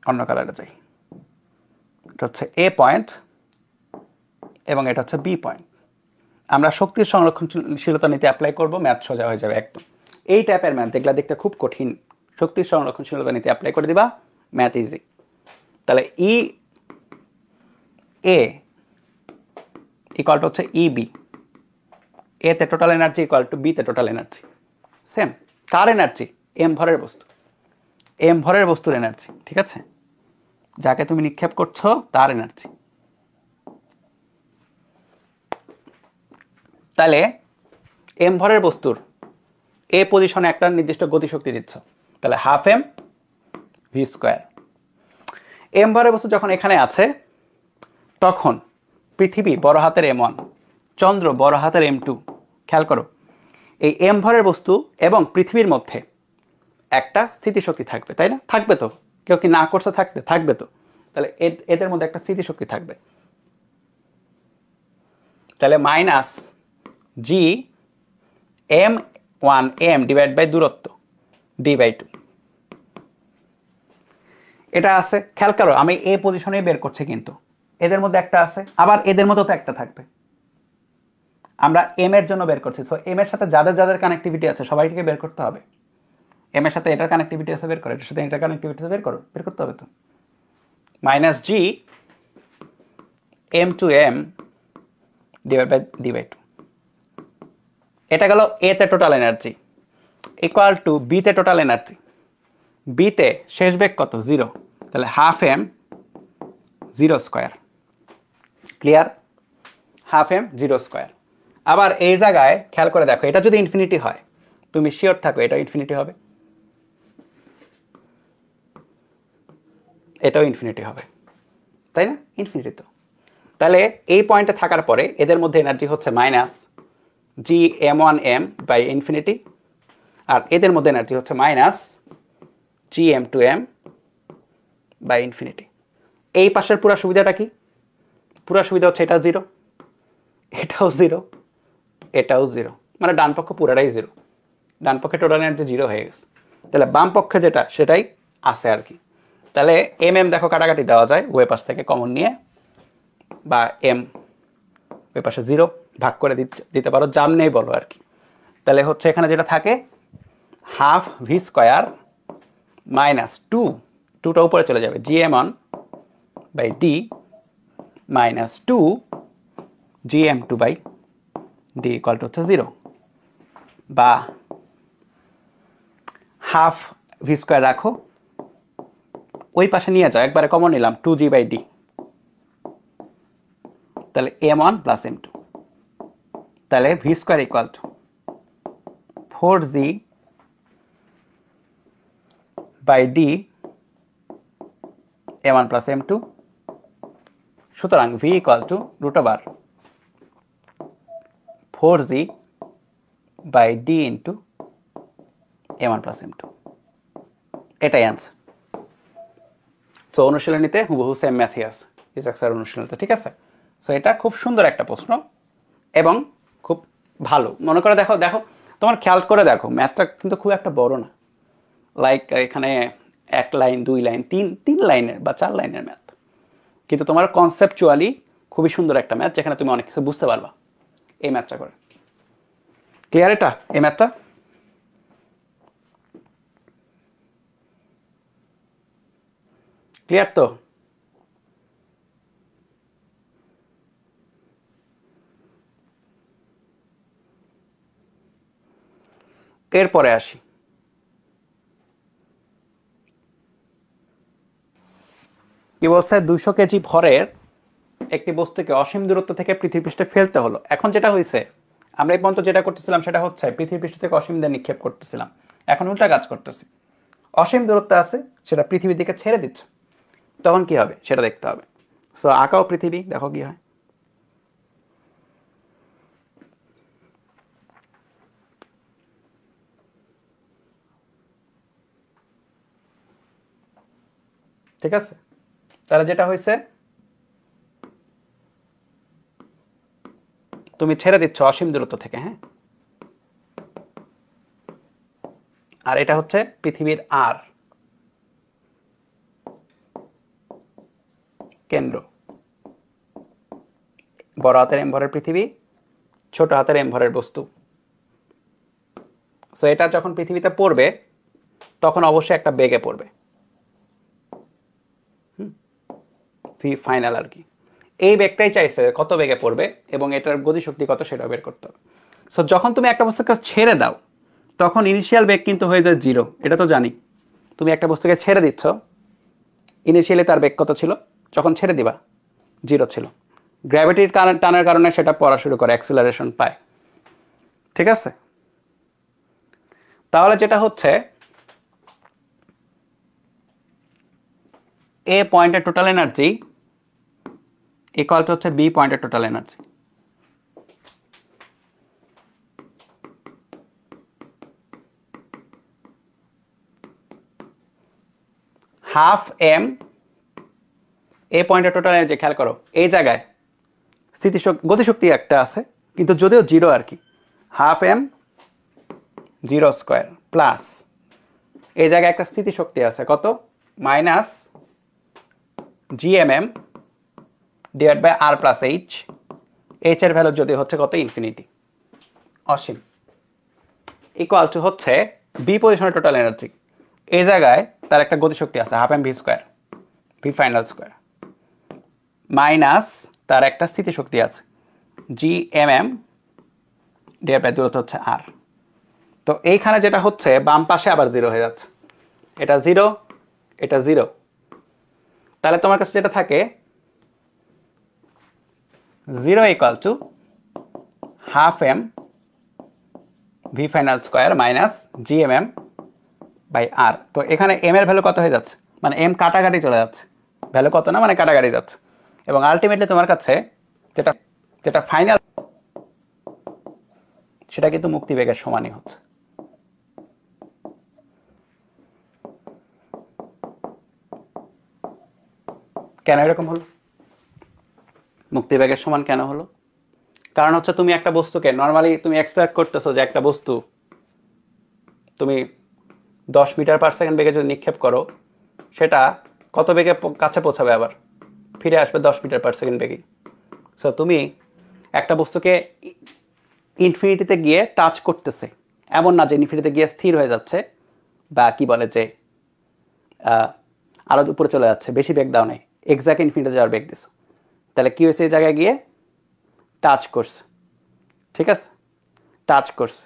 অন্য কালারে যাই, এটা হচ্ছে এ পয়েন্ট এবং এটা হচ্ছে বি পয়েন্ট। আমরা শক্তির সংরক্ষণশীলতা নীতি অ্যাপ্লাই করব, ম্যাথ সোজা হয়ে যাবে একদম। এই টাইপের ম্যাথ এগুলা দেখতে খুব কঠিন, শক্তির সংরক্ষণশীলতা নীতি অ্যাপ্লাই করে দিবা, ম্যাথ ইজি। তাহলে ই এ ইকুয়াল টু হচ্ছে ই বি, এ তে total energy equal to B তে টোটাল এনার্জি। সেম, কার এনার্জি? এম ভরের বস্তু, এম ভরের বস্তুর এনার্জি। ঠিক আছে, যাকে তুমি নিক্ষেপ করছো তার এনার্জি। তাহলে এম ভরের বস্তুর এ পজিশনে একটা নির্দিষ্ট গতিশক্তি দিচ্ছ, তাহলে half M V square. M ভরের বস্তু যখন এখানে আছে তখন পৃথিবী বড় হাতের M1, চন্দ্র বড় হাতের M2। খেয়াল করো, এই এম ভরের বস্তু এবং পৃথিবীর মধ্যে একটা স্থিতিশক্তি থাকবে, তাই না? থাকবে তো, কেউ কি না করছে থাকবে তো। তাহলে এদের মধ্যে একটা স্থিতিশক্তি থাকবে, তাহলে minus G M1m divide by দূরত্ব d/2। এটা আছে, খেয়াল করো আমি এ পজিশনে বের করছি, কিন্তু এদের মধ্যে একটা আছে, আবার এদের মধ্যে তো একটা থাকবে। আমরা এম এর জন্য বের করছি, সো এম এর সাথে যাদের যাদের কানেক্টিভিটি আছে সবাইকে বের করতে হবে। এম এর সাথে এটার কানেক্টিভিটি আছে, বের করো, এটার সাথে এটার কানেক্টিভিটি আছে, বের করতে হবে তো। Minus G M2m divide by D by two. এটা গেল এ তে total energy equal to B তে টোটাল এনার্জি। বি তে শেষ বেগ কত? 0, তাহলে half M 0 square. Clear? Half M 0 square. আবার এই জায়গায় খেয়াল করে দেখো, এটা যদি ইনফিনিটি হয় তুমি শিওর থাকো এটা ইনফিনিটি হবে, এটাও ইনফিনিটি হবে, তাই না? ইনফিনিটি তো। তাহলে এই পয়েন্টে থাকার পরে এদের মধ্যে এনার্জি হচ্ছে minus G M one M by infinity, আর এদের মধ্যে এনার্জি হচ্ছে minus G M two M by infinity. এই পাশের পুরো সুবিধাটা কি? পুরো সুবিধা হচ্ছে এটা 0, এটাও 0, এটাও 0, মানে ডান পক্ষ পুরাটাই 0, ডান পক্ষে টোটাল এনার্জি 0 হয়ে গেছে। তাহলে বাম পক্ষে যেটা সেটাই আছে আর কি। তাহলে এম এম দেখো কাটাকাটি দেওয়া যায়, ওই পাশ থেকে কমন নিয়ে, বা এম ওই পাশে 0 ভাগ করে দিতে পারো, জাম নেই বলো আর কি। তাহলে হচ্ছে এখানে যেটা থাকে হাফ ভি স্কোয়ার মাইনাস 2টা উপরে চলে যাবে, G M one by D minus 2 G M two by D equal to হচ্ছে 0, বা হাফ ভি স্কোয়ার রাখো, ওই পাশে নিয়ে যাও, একবারে কমন নিলাম 2g বাই ডি, তাহলে m1 প্লাস m2, তাহলে V square equal to 4g by D m1 plus m2। সুতরাং v equal to root over 4g by D into m1 plus m2, এটাই অ্যান্সার। সো অনুশীলনীতে হুবহু same ম্যাথই আছে, Ishaq sir অনুশীলনীতে, ঠিক আছে? So এটা খুব সুন্দর একটা প্রশ্ন এবং খুব ভালো। মনে করে দেখো দেখো তোমার খেয়াল করে দেখো ম্যাথটা কিন্তু খুব একটা বড় না, লাইক এখানে 1 লাইন 2 লাইন 3 লাইনের বা 4 লাইনের ম্যাথ, কিন্তু তোমার কনসেপচুয়ালি খুবই সুন্দর একটা ম্যাথ, যেখানে তুমি অনেক কিছু বুঝতে পারবা এই ম্যাথটা করে। ক্লিয়ার এটা? এই ম্যাথটা ক্লিয়ার তো? এরপরে আসি, কি বলছে? 200 কেজি ভরের একটি বস্তুকে অসীম দূরত্ব থেকে পৃথিবীপৃষ্ঠে ফেলতে হলো। এখন যেটা হয়েছে, আমরা এই পর্যন্ত যেটা করতেছিলাম সেটা হচ্ছে পৃথিবীপৃষ্ঠ থেকে অসীম দিয়ে নিক্ষেপ করতেছিলাম, এখন উল্টা কাজ করতেছি, অসীম দূরত্ব আছে সেটা পৃথিবীর দিকে ছেড়ে দিচ্ছে, তখন কি হবে সেটা দেখতে হবে। সো আঁকাও পৃথিবী, দেখো কি হয়। ঠিক আছে? তাহলে যেটা হয়েছে, তুমি ছেড়ে দিচ্ছ অসীম দূরত্ব থেকে, হ্যাঁ, আর এটা হচ্ছে পৃথিবীর আর কেন্দ্র, বড় হাতের এম ভরের পৃথিবী, ছোট হাতের এম ভরের বস্তু। সো এটা যখন পৃথিবীতে পড়বে তখন অবশ্যই একটা বেগে পড়বে, ভি ফাইনাল আর কি। এই বেগটাই চাইছে কত বেগে পড়বে এবং এটার গতিশক্তি কত সেটা বের করতে হবে। সো যখন তুমি একটা বস্তুকে ছেড়ে দাও তখন ইনিশিয়াল বেগ কিন্তু হয়ে যায় 0, এটা তো জানি। তুমি একটা বস্তুকে ছেড়ে দিচ্ছ, ইনিশিয়ালি তার বেগ কত ছিল? যখন ছেড়ে দিবা 0 ছিল। গ্র্যাভিটির টানের কারণে সেটা পড়া শুরু করে, অ্যাক্সিলারেশন পায়, ঠিক আছে? তাহলে যেটা হচ্ছে এ পয়েন্টের টোটাল এনার্জি ইকুয়াল টু হচ্ছে বি পয়েন্টের total energy. Half M A পয়েন্টের টোটাল এনার্জি, খেয়াল করো এই জায়গায় গতিশক্তি একটা আছে কিন্তু যদিও 0 আর কি, হাফ এম 0 স্কোয়ার প্লাস এই জায়গায় একটা স্থিতিশক্তি আছে কত? Minus GMM divide by R plus H, H এর ভ্যালু যদি হচ্ছে কত? ইনফিনিটি, অসীম, ইকুয়াল টু হচ্ছে বি পজিশনের টোটাল এনার্জি। এই জায়গায় তার একটা গতিশক্তি আছে half M V square, V final square, minus তার একটা স্থিতিশক্তি আছে GMM ডিভাইড বাই দূরত্ব হচ্ছে r। তো এইখানে যেটা হচ্ছে বাম পাশে আবার 0 হয়ে যাচ্ছে, এটা 0 এটা 0, তাহলে তোমার কাছে যেটা থাকে 0 equal to half m v final square minus GMM by r। তো এখানে m এর ভ্যালু কত হয়ে যাচ্ছে, মানে m কাটাকাটি চলে যাচ্ছে, ভ্যালু কত না মানে কাটাকাটি যাচ্ছে, এবং আলটিমেটলি তোমার কাছে যেটা যেটা ফাইনাল সেটা কিন্তু মুক্তিবেগের সমানই হচ্ছে। কেন এরকম হলো, মুক্তিবেগের সমান কেন হলো? কারণ হচ্ছে তুমি একটা বস্তুকে নর্মালি তুমি এক্সপেক্ট করতেছো যে একটা বস্তু তুমি 10 মিটার পার সেকেন্ড বেগে যদি নিক্ষেপ করো, সেটা কত বেগে কাছে পৌঁছাবে, আবার ফিরে আসবে 10 মিটার পার সেকেন্ড বেগে। সো তুমি একটা বস্তুকে ইনফিনিটিতে গিয়ে টাচ করতেছে, এমন না যে ইনফিনিটিতে গিয়ে স্থির হয়ে যাচ্ছে বা কি বলে যে আরো উপরে চলে যাচ্ছে, বেশি বেগ দাও নাই, এক্সাক্ট ইনফিনিটিতে যাওয়ার বেগ দিছো, তাহলে কি হয়েছে, এই জায়গায় গিয়ে টাচ করছে, ঠিক আছে, টাচ করছে,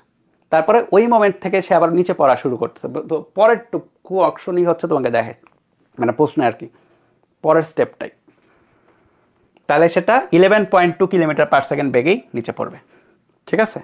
তারপরে ওই মোমেন্ট থেকে সে আবার নিচে পড়া শুরু করতেছে। তো পরের টুকু অপশনই হচ্ছে তোমাকে দেখে, মানে প্রশ্ন আর কি, পরের স্টেপটাই, তাহলে সেটা 11.2 কিলোমিটার পার সেকেন্ড বেগেই নিচে পড়বে, ঠিক আছে।